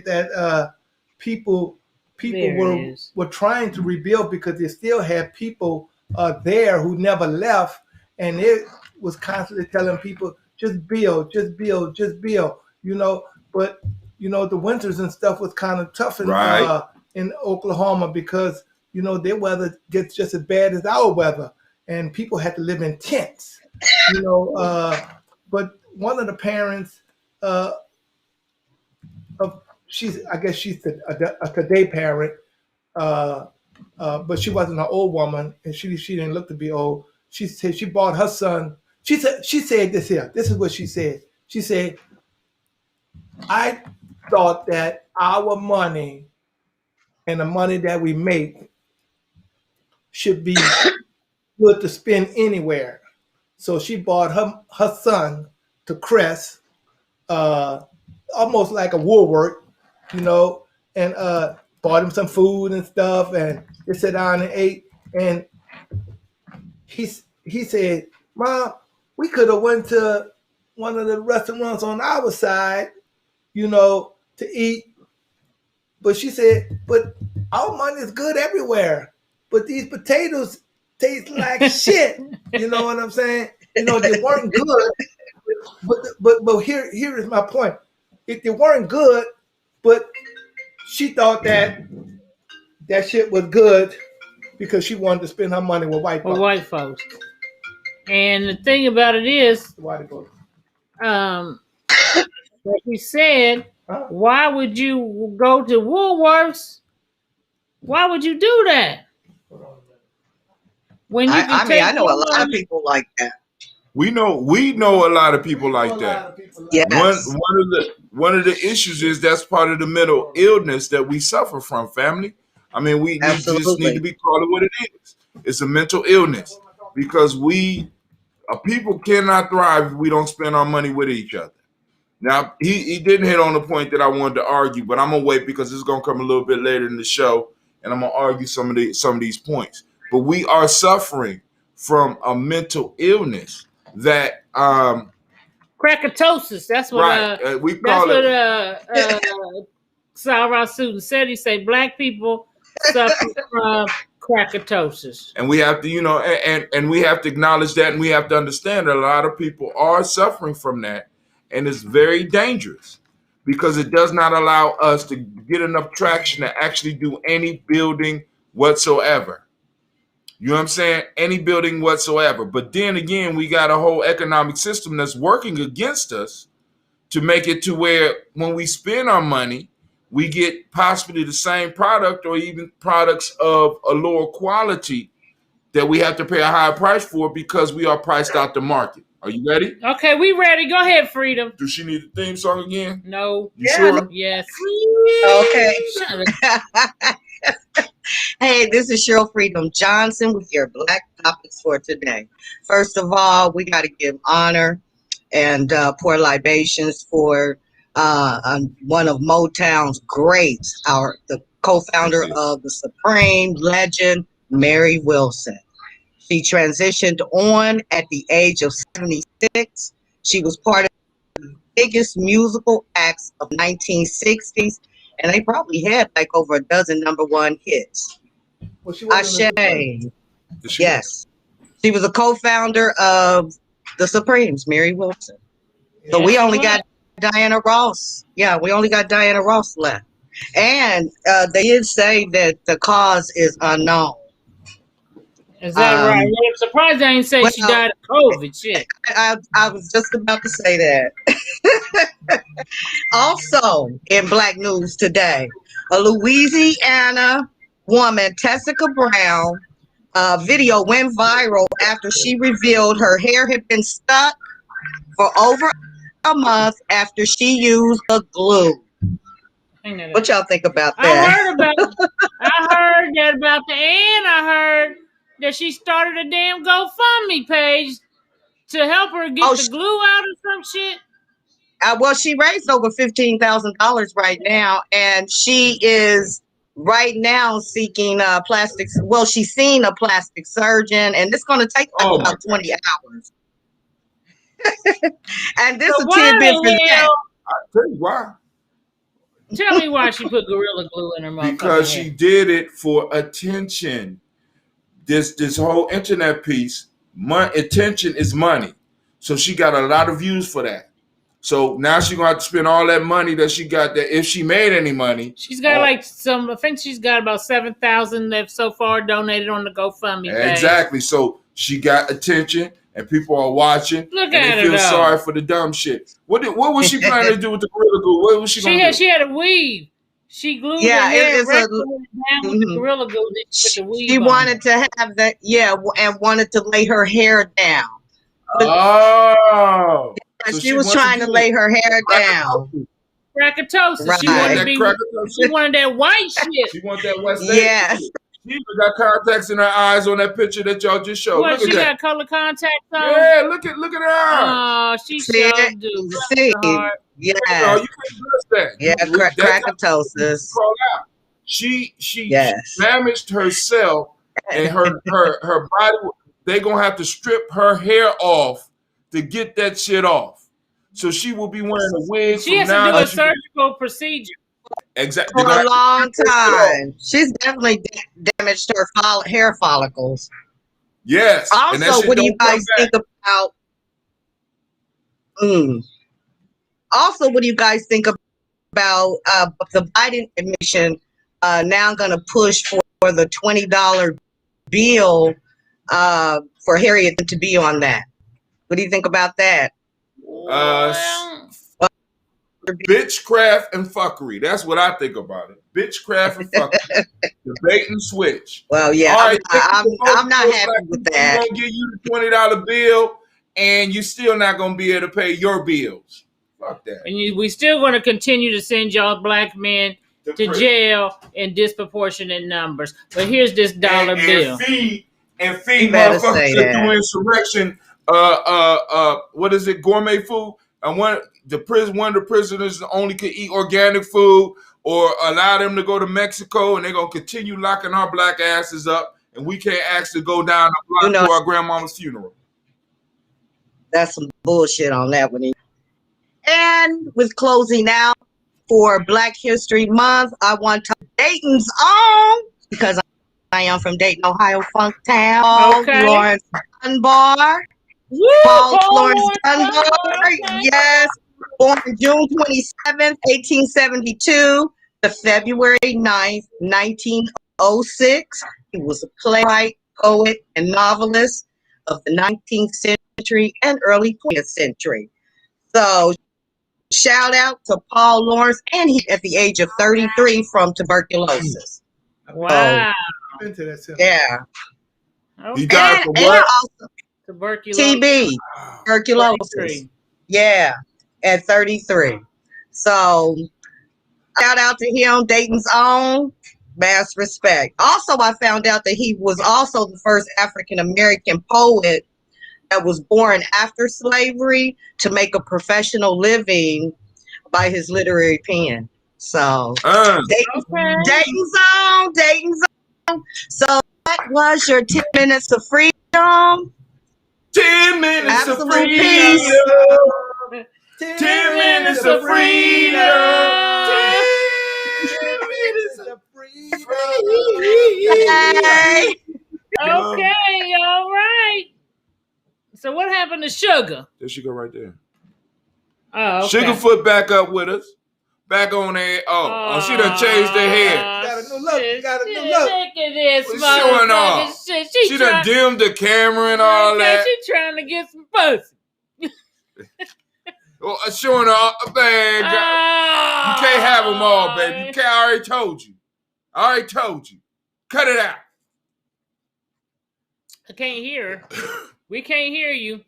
that people were trying to rebuild because they still had people there who never left, and it was constantly telling people just build. You know, but the winters and stuff was kind of tough in Oklahoma because their weather gets just as bad as our weather, and people had to live in tents. But one of the parents, I guess she's a today parent, but she wasn't an old woman, and she didn't look to be old. She said she bought her son. She said this here. This is what she said. She said, I thought that our money and the money that we make should be good to spend anywhere. So she bought her son to Crest, uh, almost like a Woolworth, you know, and bought him some food and stuff, and they sat down and ate. And he said, "Mom, we could have went to one of the restaurants on our side, you know, to eat." But she said, "But our money is good everywhere. But these potatoes taste like shit." You know what I'm saying? You know, they weren't good. But here is my point. If they weren't good, but she thought that that shit was good because she wanted to spend her money with white For folks. white folks. And the thing about it is, White folks. like we said, why would you go to Woolworths? Why would you do that? When you can take I know a lot of people like that. We know a lot of people like that. Yes. One of the issues is that's part of the mental illness that we suffer from, family. I mean, we just need to be called what it is. It's a mental illness because people cannot thrive if we don't spend our money with each other. Now, he didn't hit on the point that I wanted to argue, but I'm gonna wait because it's gonna come a little bit later in the show, and I'm gonna argue some of these points. But we are suffering from a mental illness that Krakatosis. That's what right. We call Sarah Susan said. He said black people suffer from krakatosis. And we have to, and we have to acknowledge that, and we have to understand that a lot of people are suffering from that, and it's very dangerous because it does not allow us to get enough traction to actually do any building whatsoever. You know what I'm saying? Any building whatsoever. But then again, we got a whole economic system that's working against us to make it to where when we spend our money, we get possibly the same product or even products of a lower quality that we have to pay a higher price for because we are priced out the market. Are you ready? Okay, we ready. Go ahead, Freedom. Does she need a theme song again? No. You sure? Yes. Okay. Hey, this is Cheryl Freedom Johnson with your Black Topics for today. First of all, we got to give honor and pour libations for one of Motown's greats, the co-founder of the Supreme legend, Mary Wilson. She transitioned on at the age of 76. She was part of the biggest musical acts of 1960s, and they probably had like over a dozen #1 hits. Ashe. Yes. She was a co-founder of the Supremes, Mary Wilson. So we only got Diana Ross. Yeah, we only got Diana Ross left. And they did say that the cause is unknown. Is that right? I'm surprised they didn't say she died of COVID. Shit. I was just about to say that. Also, in Black news today, a Louisiana woman, Tessica Brown, video went viral after she revealed her hair had been stuck for over a month after she used the glue. What y'all think about that? I heard that about the and I heard that she started a damn GoFundMe page to help her get the glue out or some shit. Well, she raised over $15,000 right now, and she is right now seeking plastics. Well, she's seen a plastic surgeon, and it's going to take about 20 hours. And this is a tidbit for that. I'll tell you why. Tell me why she put Gorilla Glue in her mouth. Because she did it for attention. This whole internet piece, attention is money. So she got a lot of views for that. So now she's gonna have to spend all that money that she got. That if she made any money, she's got I think she's got about 7,000 that so far donated on the GoFundMe page. Exactly. So she got attention, and people are watching. Look and at they her. Feel sorry for the dumb shit. What was she planning to do with the Gorilla Glue? What was she going to do? She had a weave. She glued her hair down with the Gorilla Glue. She wanted to have that, and wanted to lay her hair down. Oh. So she was trying to lay her hair down. Krakatoa. Right. She wanted to that be. cracker. She wanted that white shit. She want that West End. Yes. She even got contacts in her eyes on that picture that y'all just showed. What? Look She at got color contacts on. Yeah, look at her eyes. Oh, she See sure it? do. You Bless see? her heart. No, Yes. you can't bless that. Yeah, That type of Krakatosis. call out. She Yes. damaged herself and her body. They gonna have to strip her hair off to get that shit off. So she will be wearing a wig She from has to now do on. a surgical procedure. Exactly. For a long time. She's definitely damaged her hair follicles. Yes. And that Also, shit what do you don't come guys back. think about? Also, what do you guys think about the Biden admission now going to push for the $20 bill for Harriet to be on that? What do you think about that? Well, Bitchcraft and fuckery. That's what I think about it. Bitchcraft and fuckery. The bait and switch. Well, yeah, All right, I'm not happy with that. We're gonna give you the $20 bill, and you're still not gonna be able to pay your bills. Fuck that. and we still going to continue to send y'all black men to jail in disproportionate numbers. But here's this dollar bill. And feed You better motherfuckers say that that. do insurrection. What is it? Gourmet food. And one of the prisoners only could eat organic food, or allow them to go to Mexico, and they're gonna continue locking our black asses up, and we can't actually go down the block to our grandmama's funeral. That's some bullshit on that one. And with closing out for Black History Month, I want to Dayton's own, because I am from Dayton, Ohio, Funktown. Okay. Lawrence Dunbar. Woo! Paul Lawrence Dunbar. Okay. Yes. Born June 27th, 1872 to February 9th, 1906. He was a playwright, poet, and novelist of the 19th century and early 20th century. So shout out to Paul Lawrence, and he at the age of 33 from tuberculosis. Wow. Into that center. Yeah. He Okay. died from And what? also Tuberculosis. TB, tuberculosis. 33. Yeah, at 33. So shout out to him, Dayton's own. Mass respect. Also, I found out that he was also the first African American poet that was born after slavery to make a professional living by his literary pen. So Dayton's own. So that was your 10 minutes of freedom. 10 minutes Absolute of freedom. peace. 10 minutes of freedom. 10 minutes of freedom. Hey. Okay, all right. So what happened to Sugar? There she go right there. Oh, okay. Sugarfoot back up with us. Back on there. Oh, she done changed her hair. Got a new look. Got a new look. Look at this What's showing motherfucking off? shit. She done dimmed the camera and all that. She trying to get some pussy. Well, showing off. Man, you can't have them all, baby. You can't. I already told you. Cut it out. I can't hear her. We can't hear you.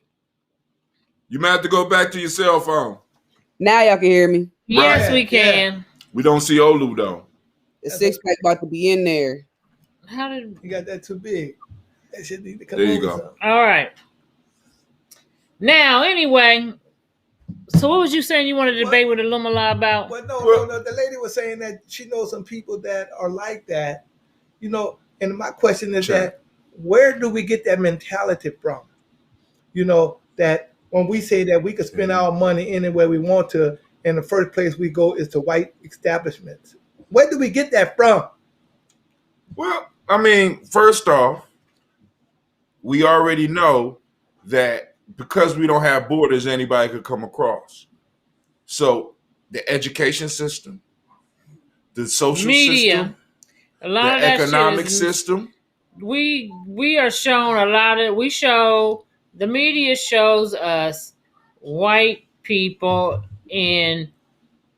You might have to go back to your cell phone. Now y'all can hear me. Yes, Right. we can. We don't see Olu though. The six pack about to be in there. How did? You got that too big. That shit need to come There you over go. some. All right. Now, anyway, so what was you saying you wanted to debate with Illumala about? Well, no. The lady was saying that she knows some people that are like that, you know. And my question is that where do we get that mentality from? You know, that when we say that we could spend our money anywhere we want to, and the first place we go is to white establishments. Where do we get that from? Well, I mean, first off, we already know that because we don't have borders, anybody could come across. So the education system, the social system, a lot of the that economic shit is, system. We are shown a lot of. The media shows us white people in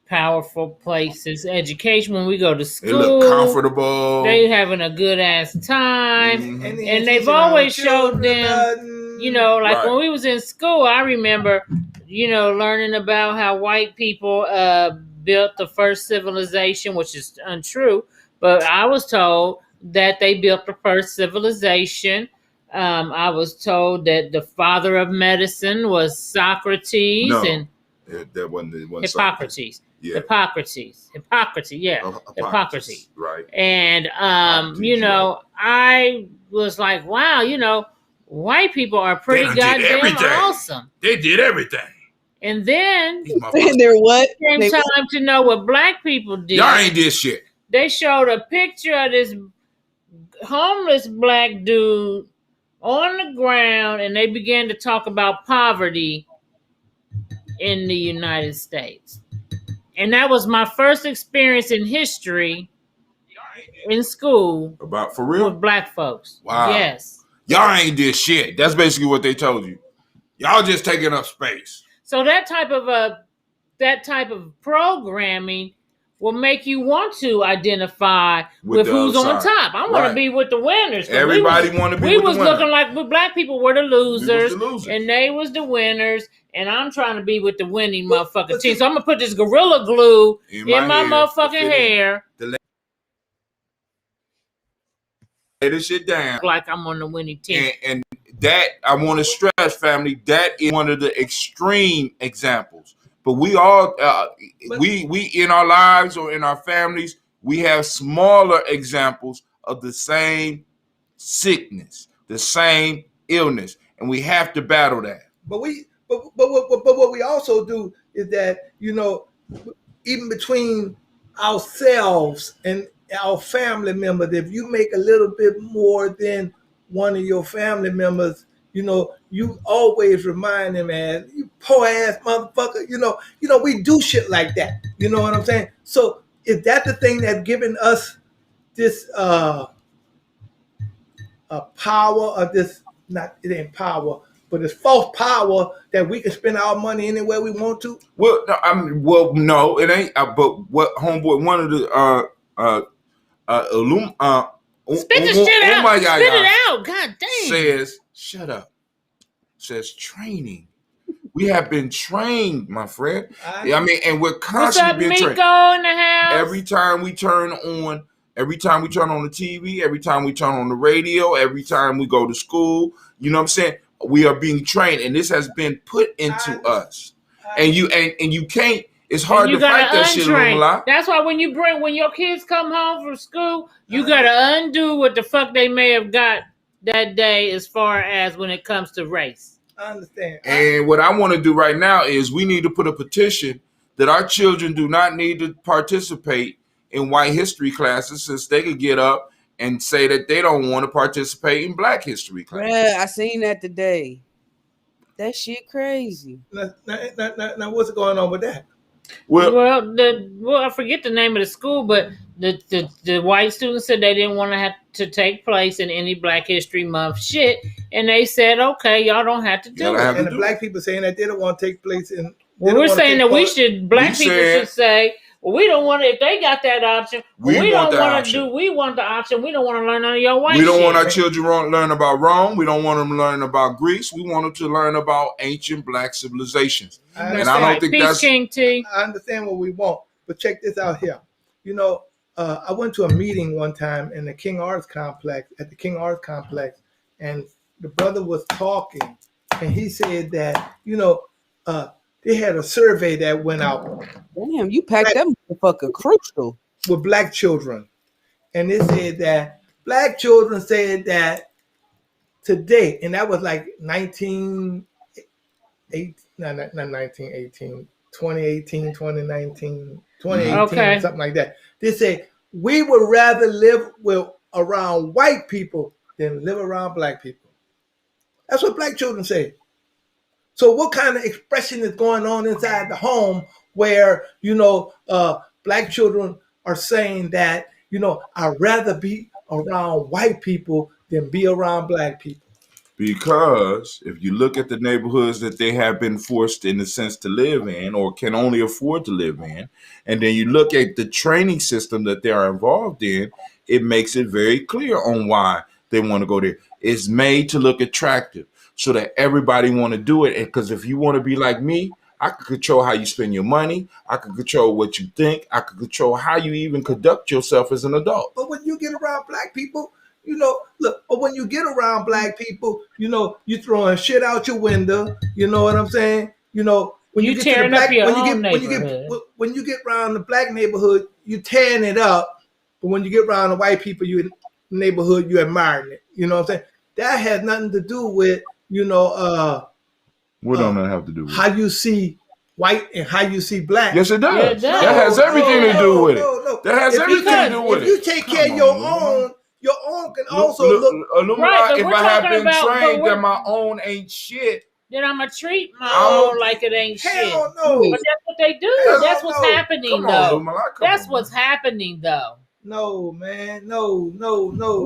powerful places. Education, when we go to school, They look comfortable. They having a good ass time, Mm-hmm. and they've always showed them. You know, like when we was in school, I remember, you know, learning about how white people built the first civilization, which is untrue. But I was told that they built the first civilization. I was told that the father of medicine was Socrates No, and that wasn't Hippocrates. Yeah. Hippocrates, yeah, Hippocrates. Right. And Hippocrates, I was like, wow, white people are pretty goddamn awesome. They did everything. And then they're what? Came time to know what black people did. Y'all ain't did shit. They showed a picture of this homeless black dude on the ground, and they began to talk about poverty in the United States. And that was my first experience in history in school. About for real? With black folks. Wow. Yes. Y'all ain't did shit. That's basically what they told you. Y'all just taking up space. So that type of programming will make you want to identify with who's on top. I want to be with the winners. Everybody want to be with the winners. We was looking like black people were the losers, and they was the winners, and I'm trying to be with the winning motherfucking team. So I'm going to put this Gorilla Glue in my motherfucking hair. Lay this shit down. Like I'm on the winning team. And that, I want to stress, family, that is one of the extreme examples. But we all, we in our lives or in our families, we have smaller examples of the same sickness, the same illness, and we have to battle that. But what we also do is that, even between ourselves and our family members, if you make a little bit more than one of your family members, you always remind them, man, you poor ass motherfucker. We do shit like that. You know what I'm saying? So is that the thing that's giving us this power, or this, not, it ain't power, but it's false power that we can spend our money anywhere we want to? Well, no, it ain't. But what homeboy, one of the spit the shit out. Spit it out. God damn. Says, shut up. Says training. We have been trained, my friend. And we're constantly being trained. In the house? Every time we turn on the TV, every time we turn on the radio, every time we go to school, you know what I'm saying? We are being trained, and this has been put into us. And you can't. It's hard to fight that shit a lot. That's why when your kids come home from school, you gotta undo what the fuck they may have got that day, as far as when it comes to race. I understand. And what I want to do right now is we need to put a petition that our children do not need to participate in white history classes, since they could get up and say that they don't want to participate in black history classes. Bruh, I seen that today. That shit crazy. Now what's going on with that? Well, I forget the name of the school, but the white students said they didn't want to have to take place in any Black History Month shit, and they said, okay, y'all don't have to do it. And the black people saying that they don't want to take place in. Well, we're saying that black people should say, well, we don't want to, if they got that option, we don't want to do, we want the option. We don't want to learn none of your white shit. We don't want our children to learn about Rome. We don't want them to learn about Greece. We want them to learn about ancient black civilizations. And I don't think that's... King T. I understand what we want, but check this out here. I went to a meeting one time in the King Arts Complex, and the brother was talking, and he said that, they had a survey that went out. Damn, you packed that motherfucker crucial. With black children. And they said that black children said that today, and that was like 2018, 2019, okay, something like that. They say, we would rather live around white people than live around black people. That's what black children say. So what kind of expression is going on inside the home where, black children are saying that, I'd rather be around white people than be around black people? Because if you look at the neighborhoods that they have been forced, in a sense, to live in, or can only afford to live in, and then you look at the training system that they are involved in, it makes it very clear on why they want to go there. It's made to look attractive, so that everybody want to do it. And because if you want to be like me, I could control how you spend your money. I could control what you think. I could control how you even conduct yourself as an adult. But when you get around black people, look, but when you get around black people, you throwing shit out your window. You know what I'm saying? When you get to the black, when you get around the black neighborhood, you tearing it up. But when you get around the white people, you neighborhood, you admiring it. You know what I'm saying? That has nothing to do with, What don't that have to do with how you see white and how you see black? Yes, it does. Yeah, it does. That has everything to do with it. No. That has everything to do with it. If you take care of your own can also look. Right, if I have been trained that my own ain't shit, then I'm going to treat my own like it ain't shit. Hell no. But that's what they do. That's what's happening, though. That's what's happening, though. No, man. No.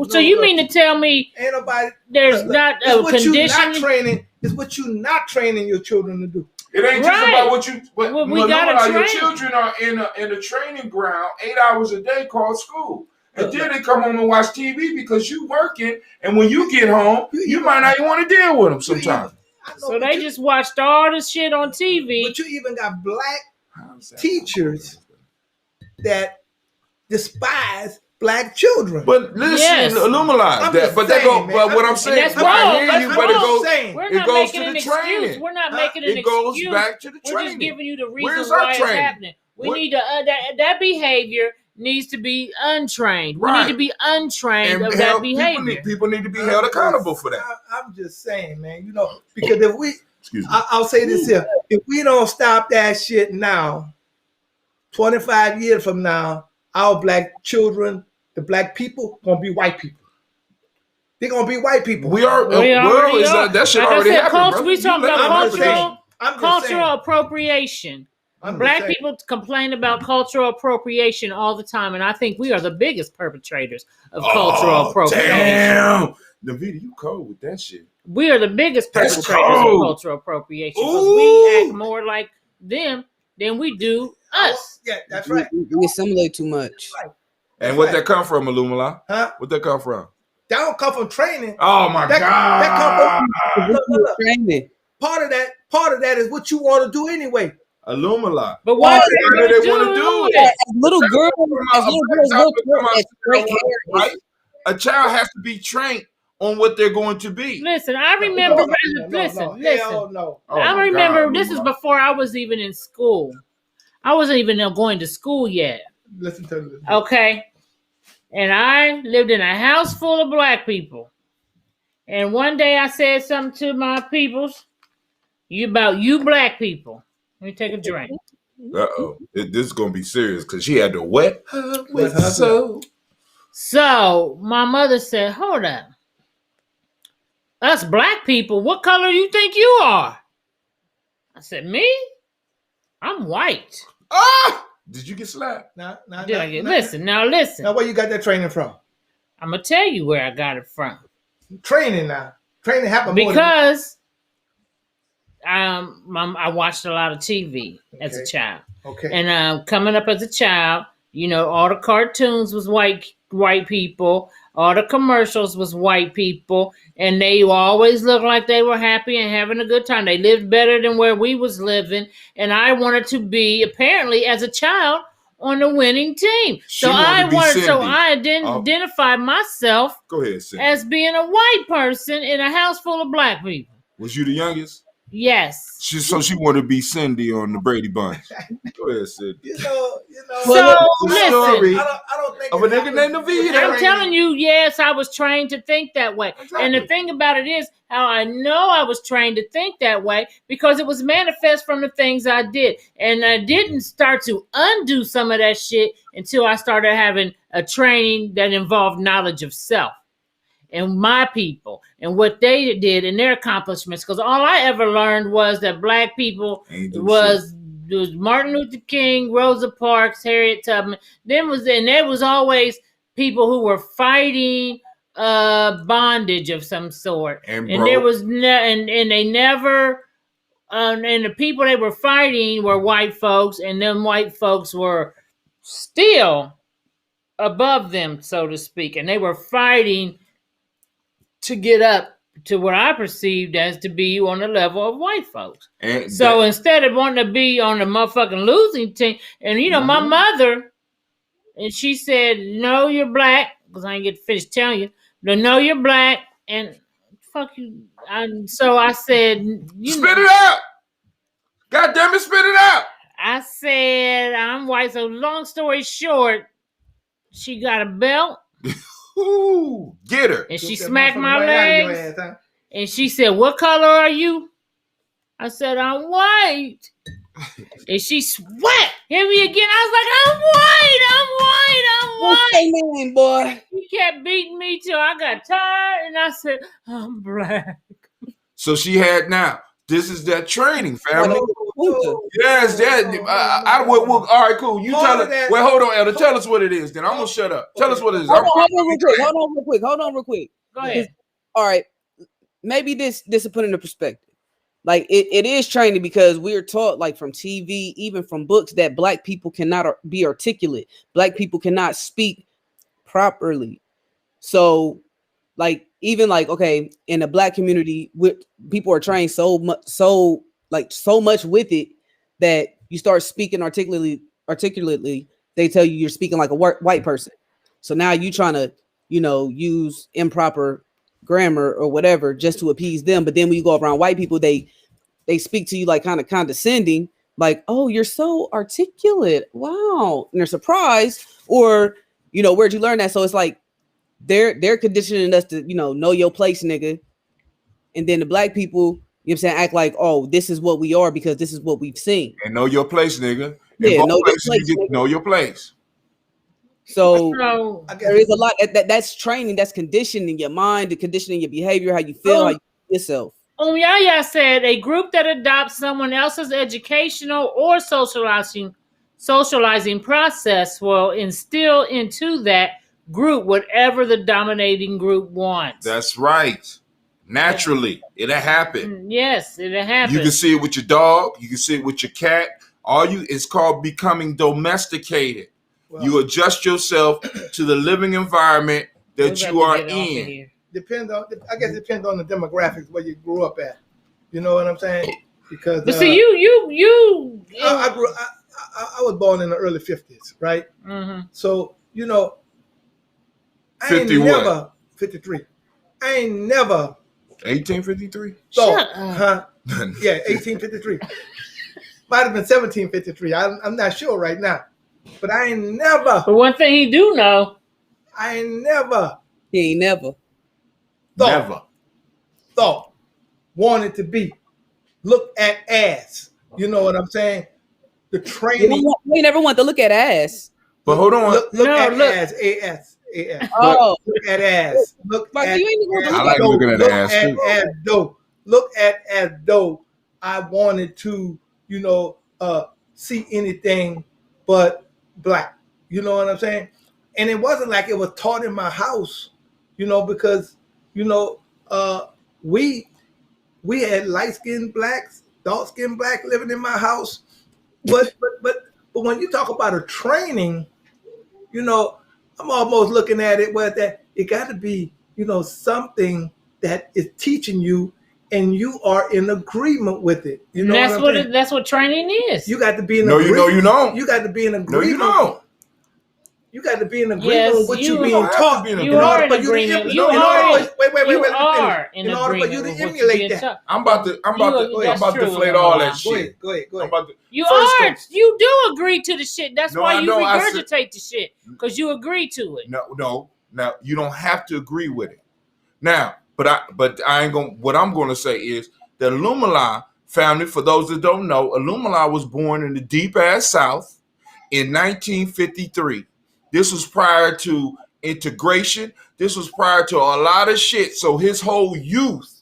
So you mean to tell me ain't nobody, there's not a condition? It's what you not training your children to do. It ain't just about what you. We gotta your children are in a training ground 8 hours a day called school, and then they come home and watch TV because you working, and when you get home, you might not even want to deal with them sometimes. So they just watched all this shit on TV. But you even got black teachers that despise black children. But listen, Illumilate that. But they go. But what I'm saying, I hear you. But it goes to the training. We're not making an excuse. It goes back to the training. We're just giving you the reason why it's happening. We need to that behavior needs to be untrained. We need to be untrained of that behavior. People need to be held accountable for that. I'm just saying, man. Because if we, I'll say this here: if we don't stop that shit now, 25 years from now, our black children, the black people, gonna be white people. They're gonna be white people. We are. That shit already happened. We talk about cultural appropriation. Black people complain about cultural appropriation all the time, and I think we are the biggest perpetrators of cultural appropriation. Damn, Davida, you cold with that shit. We are the biggest perpetrators of cultural appropriation because we act more like them than we do us. Yeah, that's right. We assimilate too much. Right. And what that come from, Illumila? Huh? What that come from? That don't come from training. Oh my God! That come from training. Part of that is what you want to do anyway. Illumila. But why do they want to do it? As little girls, right? A child has to be trained on what they're going to be. Listen, I remember. Listen. I remember. This is before I was even in school. I wasn't even going to school yet. Listen to me. Okay. And I lived in a house full of black people. And one day I said something to my peoples about you black people. Let me take a drink. Uh-oh. This is going to be serious because she had to wet her with So my mother said, hold up. Us black people, what color do you think you are? I said, me? I'm white. Ah! Did you get slapped? Listen. Now, where you got that training from? I'm going to tell you where I got it from. Training now. Training happened because I watched a lot of TV as a child. Okay. And coming up as a child, all the cartoons was white people. All the commercials was white people. And they always looked like they were happy and having a good time. They lived better than where we was living. And I wanted to be, apparently, as a child, on the winning team. So I identified myself as being a white person in a house full of black people. Was you the youngest? Yes. So she wanted to be Cindy on the Brady Bunch. Go ahead, Cindy. So listen, I don't think of a nigga named Davida. I'm telling you, yes, I was trained to think that way. Exactly. And the thing about it is how I know I was trained to think that way because it was manifest from the things I did. And I didn't start to undo some of that shit until I started having a training that involved knowledge of self. And my people and what they did and their accomplishments. Because all I ever learned was that black people was Martin Luther King, Rosa Parks, Harriet Tubman. There was always people who were fighting bondage of some sort. And there was and they never and the people they were fighting were white folks, and them white folks were still above them, so to speak. And they were fighting to get up to what I perceived as to be on the level of white folks. And so instead of wanting to be on the motherfucking losing team, and my mother, and she said, "No, you're black," because I didn't get to finish telling you. No, you're black, and fuck you. So I said, spit it out. God damn it, spit it out. I said, I'm white. So long story short, she got a belt. Ooh, get her. And she smacked my legs. And she said, "What color are you?" I said, "I'm white." And she sweat. Hit me again. I was like, I'm white. What's your name, boy? She kept beating me till I got tired. And I said, I'm black. So she had now. This is that training, family. Yes, that. All right, cool. You tell us. Well, hold on, Elder. Tell us what it is. Then I'm gonna shut up. Tell us what it is. Hold on, real quick. Go ahead. All right. Maybe this will put into perspective. Like it is training because we're taught, like from TV, even from books, that black people cannot be articulate. Black people cannot speak properly. So, like, even like, okay, in the black community, people are trained so much with it that you start speaking articulately. They tell you you're speaking like a white person. So now you trying to, use improper grammar or whatever just to appease them. But then when you go around white people, they speak to you like kind of condescending, like, "Oh, you're so articulate. Wow." And they're surprised, or, where'd you learn that? So it's like they're conditioning us to, know your place, nigga. And then the black people, you know what I'm saying, act like, "Oh, this is what we are because this is what we've seen." And know your place, nigga. Yeah, know your place. So there is a lot that's training, that's conditioning your mind, the conditioning your behavior, how you feel, how you feel yourself. Yaya said a group that adopts someone else's educational or socializing process will instill into that group whatever the dominating group wants. That's right. Naturally, it'll happen. Yes, it'll happen. You can see it with your dog. You can see it with your cat. It's called becoming domesticated. Well, you adjust yourself to the living environment that you are in. Depends on the demographics where you grew up at. You know what I'm saying? Because but see, you. I was born in the early 50s, right? Mm-hmm. So I ain't never 53. I ain't never 1853. Thought, huh? Yeah, 1853. Might have been 1753. I'm not sure right now. But I ain't never. But one thing he do know. I ain't never. He ain't never. Thought. Wanted to be. Look at ass. You know what I'm saying? The training. We never want to look at ass. But hold on. Look at ass. A-S. Oh. Look at ass. Look at ass. I like looking at ass too. Look at as though I wanted to, see anything but black. You know what I'm saying? And it wasn't like it was taught in my house, because, we had light-skinned blacks, dark-skinned black living in my house. But when you talk about a training, I'm almost looking at it where that it got to be, something that is teaching you and you are in agreement with it. You know that's what training is. You got to be in agreement. No, you don't. You got to be in agreement. No, you don't. You got to be in agreement with what you're being taught. You are in agreement. Wait. You are in order for you to emulate that. I'm about to deflate all that shit. Go ahead. You do agree to the shit. That's why you regurgitate the shit, because you agree to it. No. Now you don't have to agree with it. Now, but I ain't gonna. What I'm gonna say is the Illumala family. For those that don't know, Illumala was born in the deep ass South in 1953. This was prior to integration. This was prior to a lot of shit. So his whole youth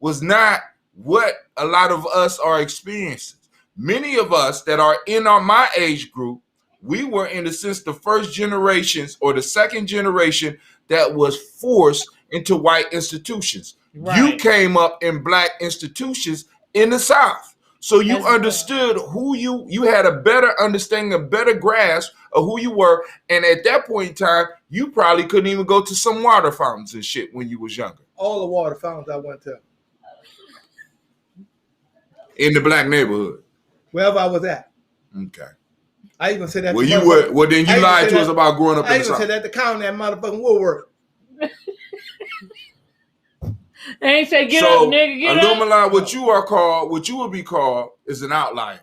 was not what a lot of us are experiencing. Many of us that are in my age group, we were in a sense the first generations or the second generation that was forced into white institutions. Right. You came up in black institutions in the South. So you understood who you had a better understanding, a better grasp of who you were. And at that point in time, you probably couldn't even go to some water fountains and shit when you was younger. all the water fountains I went to. In the black neighborhood. Wherever I was at. Okay. I even said that. Well, you were. Well, then you lied to us about growing up in the South. I even said that to count that motherfucking Woolworth. They ain't say get up, nigga. Get Illumina, up. what you would be called, is an outlier.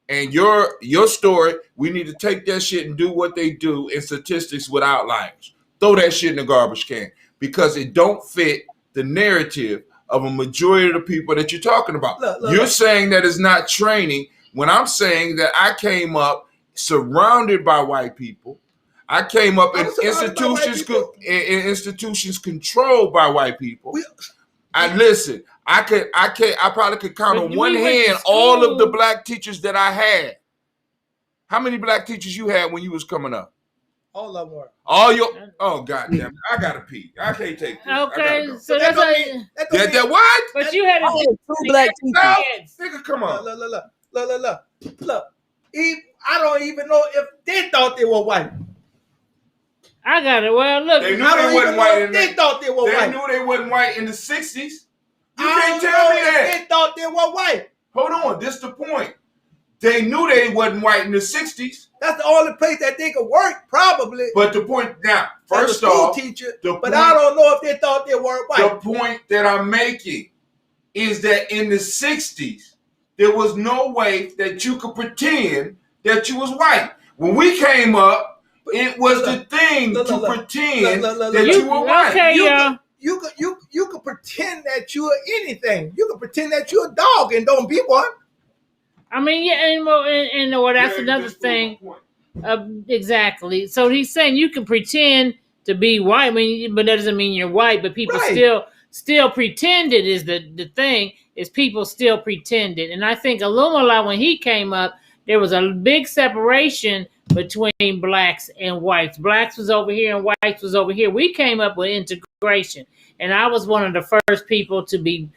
And your story, we need to take that shit and do what they do in statistics with outliers. Throw that shit in the garbage can because it don't fit the narrative of a majority of the people that you're talking about. You're saying that it's not training when I'm saying that I came up surrounded by white people. I came up in institutions controlled by white people. I probably could count on one hand all of the black teachers that I had. How many black teachers you had when you was coming up? All of them were. Oh goddamn! I gotta pee. I can't take this. Okay, go. so that's that what? But you had two black teachers. Nigga, come on. Look. I don't even know if they thought they were white. I got it. Well, look, they knew they wasn't white. They thought they were white. They knew they wasn't white in the 60s. You can't tell me that. They thought they were white. Hold on, this the point. They knew they wasn't white in the 60s. That's the only place that they could work, probably. But the point now, first off, teacher, I don't know if they thought they were white. The point that I'm making is that in the 60s, there was no way that you could pretend that you was white. When we came up, it was the thing to pretend that you were white. Okay, you could pretend that you are anything. You could pretend that you're a dog and don't be one. I mean, yeah, and that's another thing. Exactly. So he's saying you can pretend to be white, but that doesn't mean you're white. But people still pretend it is the thing. Is people still pretend it. And I think Illumina, when he came up, there was a big separation between blacks and whites. Blacks was over here and whites was over here. We came up with integration. And I was one of the first people to be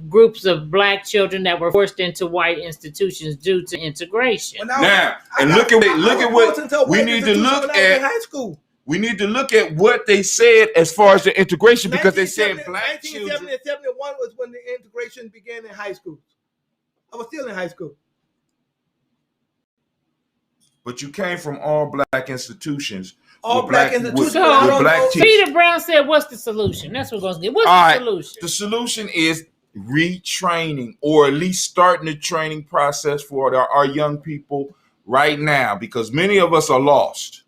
groups of black children that were forced into white institutions due to integration. Now, look at what we need to look at. High school. We need to look at what they said as far as the integration, because they said black children. 1971 was when the integration began in high school. I was still in high school. But you came from all black institutions. All black institutions. With black teachers. Peter Brown said, "What's the solution?" That's what we're going to get. What's the solution? The solution is retraining, or at least starting the training process for our young people right now, because many of us are lost.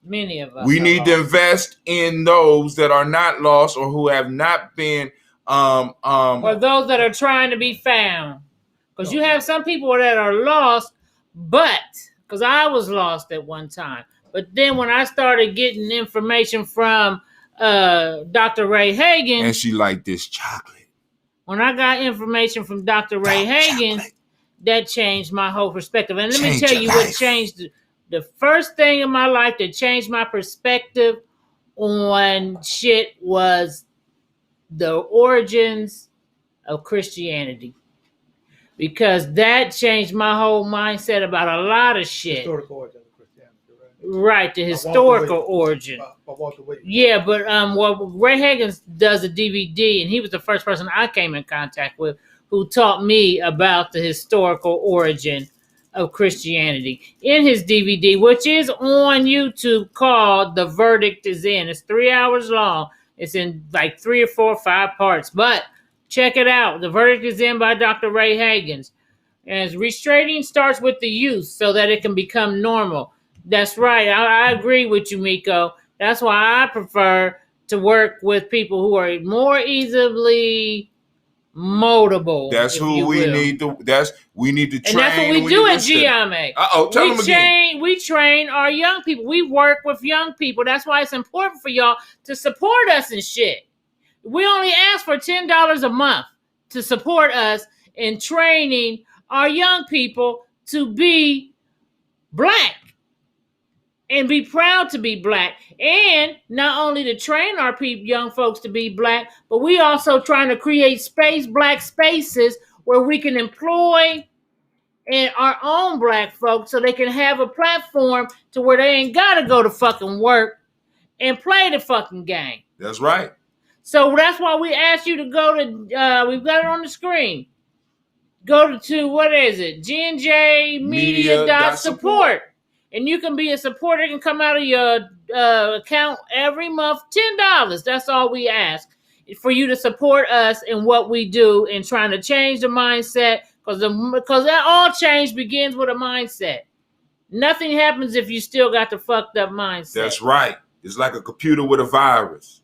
Many of us. We need to invest in those that are not lost or who have not been or those that are trying to be found. Because you have some people that are lost, but because I was lost at one time. But then when I started getting information from Dr. Ray Hagen, and she liked this chocolate. When I got information from Dr. Ray Hagen, that changed my whole perspective. And let me tell you what changed. The first thing in my life that changed my perspective on shit was the origins of Christianity. Because that changed my whole mindset about a lot of shit. Historical origin of Christianity, right? Right, the historical origin. Yeah, but Ray Hagen does a DVD, and he was the first person I came in contact with who taught me about the historical origin of Christianity in his DVD, which is on YouTube, called The Verdict Is In. It's 3 hours long. It's in like 3 or 4 or 5 parts, but check it out. The Verdict Is In by Dr. Ray Hagen. And restraining starts with the youth so that it can become normal. That's right. I agree with you, Miko. That's why I prefer to work with people who are more easily moldable. That's who we need to. We need to train. And that's what we do at GMA. Tell them again. We train our young people. We work with young people. That's why it's important for y'all to support us and shit. We only ask for $10 a month to support us in training our young people to be black and be proud to be black. And not only to train our young folks to be black, but we also trying to create black spaces where we can employ our own black folks so they can have a platform to where they ain't got to go to fucking work and play the fucking game. That's right. So that's why we asked you to go to, we've got it on the screen. Go to what is it? GNJmedia.support. And you can be a supporter. It can come out of your account every month, $10. That's all we ask for you to support us in what we do in trying to change the mindset. Because all change begins with a mindset. Nothing happens if you still got the fucked up mindset. That's right. It's like a computer with a virus.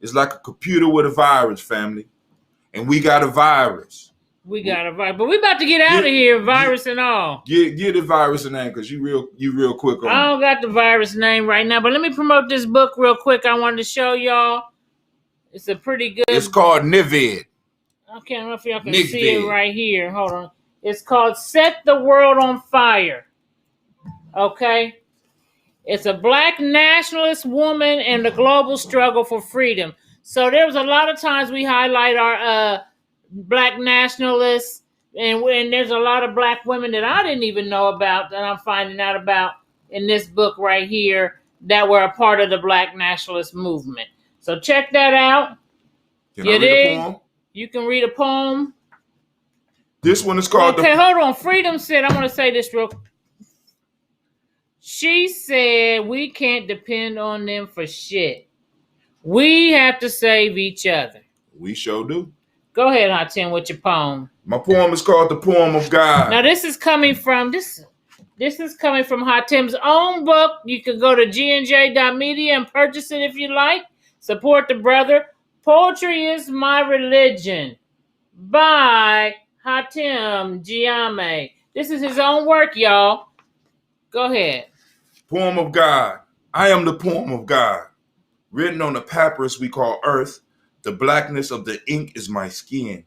It's like a computer with a virus, family. And we got a virus. We got a virus. But we about to get out of here, virus and all. Get the virus name, because you real quick on I don't got the virus name right now, but let me promote this book real quick. I wanted to show y'all. It's a pretty good. It's called Nivid. I can't know if y'all can see it right here. Hold on. It's called Set the World on Fire. Okay? It's a black nationalist woman and the global struggle for freedom. So there was a lot of times we highlight our black nationalists, and there's a lot of black women that I didn't even know about that I'm finding out about in this book right here that were a part of the black nationalist movement. So check that out. Can I read a poem? You can read a poem. This one is called... Okay, hold on. Freedom said, I want to say this real quick. She said, we can't depend on them for shit. We have to save each other. We sure do. Go ahead, Hatem, with your poem. My poem is called The Poem of God. Now, this is coming from Hatem's own book. You can go to gnj.media and purchase it if you like. Support the brother. Poetry is My Religion by Hatem Ujima. This is his own work, y'all. Go ahead. Poem of God. I am the poem of God. Written on the papyrus we call earth, the blackness of the ink is my skin.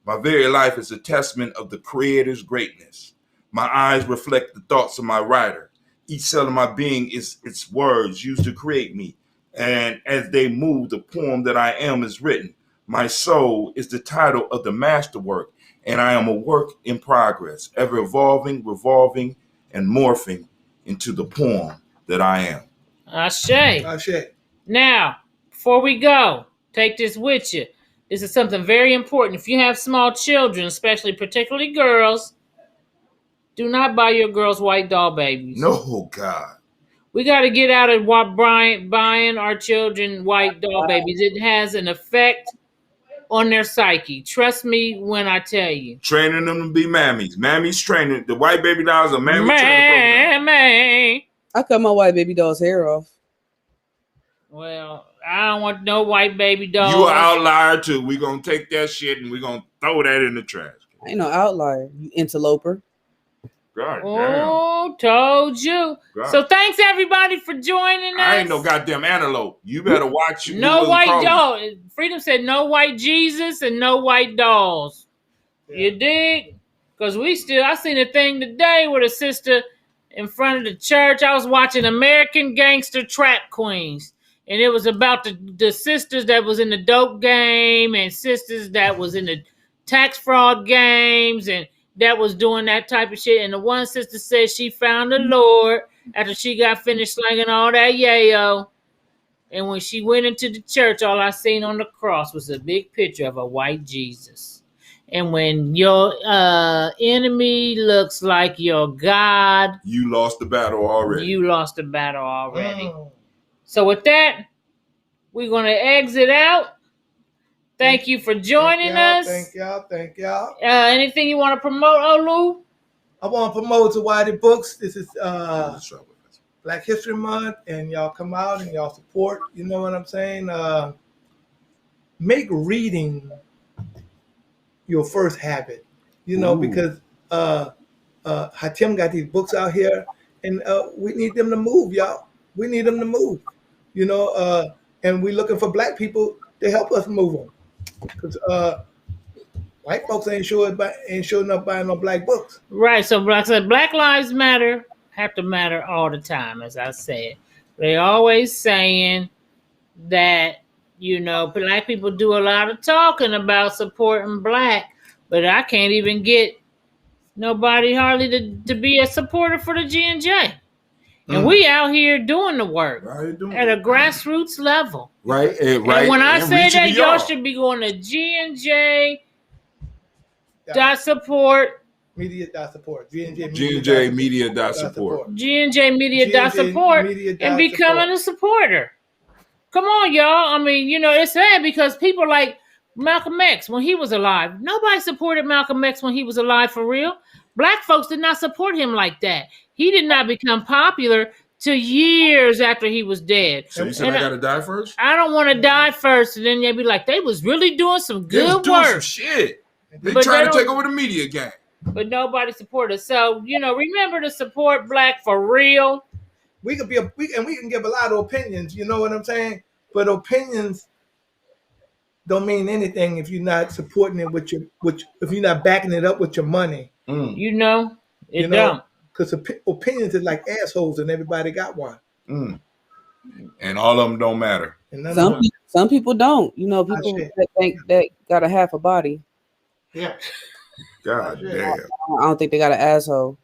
My very life is a testament of the Creator's greatness. My eyes reflect the thoughts of my writer. Each cell of my being is its words used to create me. And as they move, the poem that I am is written. My soul is the title of the masterwork, and I am a work in progress, ever evolving, revolving, and morphing into the poem that I am. Ashe. Now, before we go, take this with you. This is something very important. If you have small children, particularly girls, do not buy your girls white doll babies. No, God. We got to get out of buying our children white doll babies. It has an effect on their psyche. Trust me when I tell you. Training them to be mammies. Mammies training. The white baby dolls are mammy training program. I cut my white baby doll's hair off. Well, I don't want no white baby dolls. You an outlier too. We're going to take that shit and we're going to throw that in the trash. I ain't no outlier, you interloper. God damn. Told you. God. So thanks everybody for joining us. I ain't no goddamn antelope. You better watch it. No white doll. Freedom said no white Jesus and no white dolls. Yeah. You dig? Because I seen a thing today with a sister in front of the church. I was watching American Gangster Trap Queens. And it was about the sisters that was in the dope game and sisters that was in the tax fraud games and that was doing that type of shit. And the one sister said she found the Lord after she got finished slanging all that yayo. And when she went into the church, all I seen on the cross was a big picture of a white Jesus. And when your enemy looks like your God, you lost the battle already. Oh. So with that, we're going to exit out. Thank you for joining us. Thank y'all. Anything you want to promote, Olu? I want to promote the Whitey Books. This is Black History Month, and y'all come out and y'all support. You know what I'm saying? Make reading your first habit. You know, because Hatem got these books out here, and we need them to move, y'all. We need them to move. You know, and we're looking for black people to help us move them. Because white folks ain't sure enough buying no black books. Right. So like I said, Black Lives Matter have to matter all the time, as I said. They always saying that, you know, black people do a lot of talking about supporting black, but I can't even get nobody hardly to be a supporter for the G&J. And we out here doing the work at a grassroots level. Right. And when I say that, y'all should be going to GNJ.support. Media.support. GNJ Media.support. GNJ Media.support and becoming a supporter. Come on, y'all. I mean, you know, it's sad because people like Malcolm X, when he was alive, nobody supported Malcolm X when he was alive for real. Black folks did not support him like that. He did not become popular till years after he was dead. So you said I gotta die first? I don't want to die first. And then they'd be like, they was really doing some good work. Doing some shit. They trying to take over the media game. But nobody supported us. So, you know, remember to support Black for real. We can give a lot of opinions, you know what I'm saying? But opinions don't mean anything if you're not supporting it with if you're not backing it up with your money. You know, it don't. Because opinions are like assholes and everybody got one. And all of them don't matter. Some people don't. You know, people that think that got a half a body. Yeah. God damn. I don't think they got an asshole.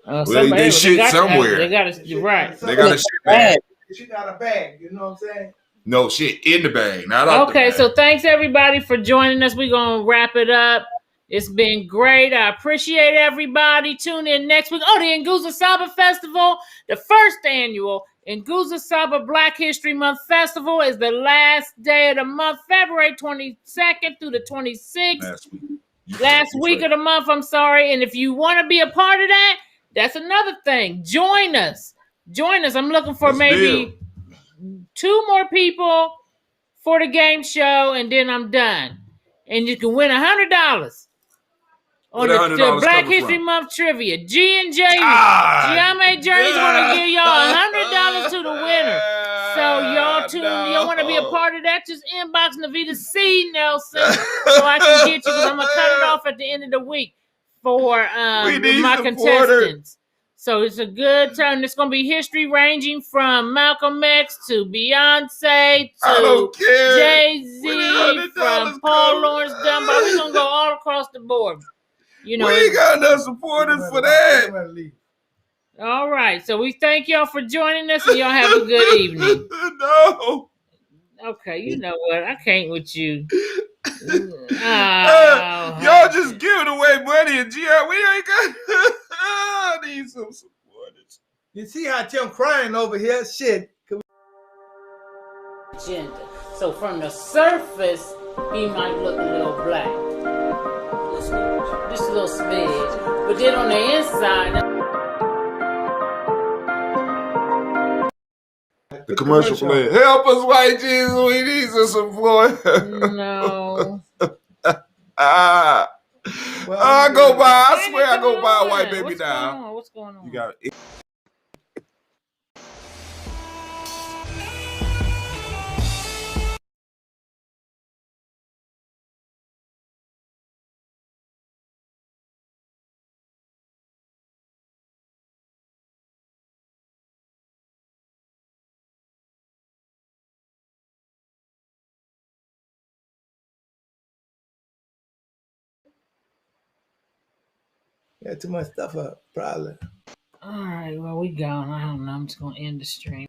They shit somewhere. They got to right. They got a shit bag. She got a bag. You know what I'm saying? No shit in the bag. Not out the bag. So thanks everybody for joining us. We're gonna wrap it up. It's been great. I appreciate everybody. Tune in next week. Oh, the Nguza Saba Festival, the first annual Nguza Saba Black History Month Festival, is the last day of the month, February 22nd through the 26th. Last week of the month, I'm sorry. And if you want to be a part of that, that's another thing. Join us. I'm looking for maybe 2 more people for the game show, and then I'm done. And you can win $100 on the Black History Month trivia. G&J Giame Journey's going to give y'all $100 to the winner. So y'all tune in. Y'all want to be a part of that? Just inbox Navita C. Nelson so I can get you, because I'm going to cut it off at the end of the week for my contestants. So it's a good time. It's going to be history ranging from Malcolm X to Beyonce to Jay-Z, from Paul Laurence Dunbar. We're going to go all across the board. You know, we ain't got enough supporters for that. All right. So we thank y'all for joining us, and y'all have a good evening. No. Okay, you know what? I can't with you. Y'all just giving away money and GI. We ain't got. I need some supporters. You see how Tim crying over here? Shit. Agenda. So from the surface, he might look a little black, just a little smidge. But then on the inside. The commercial plan. Help us, white Jesus. We need some support. No. I go buy. I swear, I go buy a white baby now. What's going on? You got it. Got too much stuff up, probably. All right, well, we gone. I don't know. I'm just going to end the stream.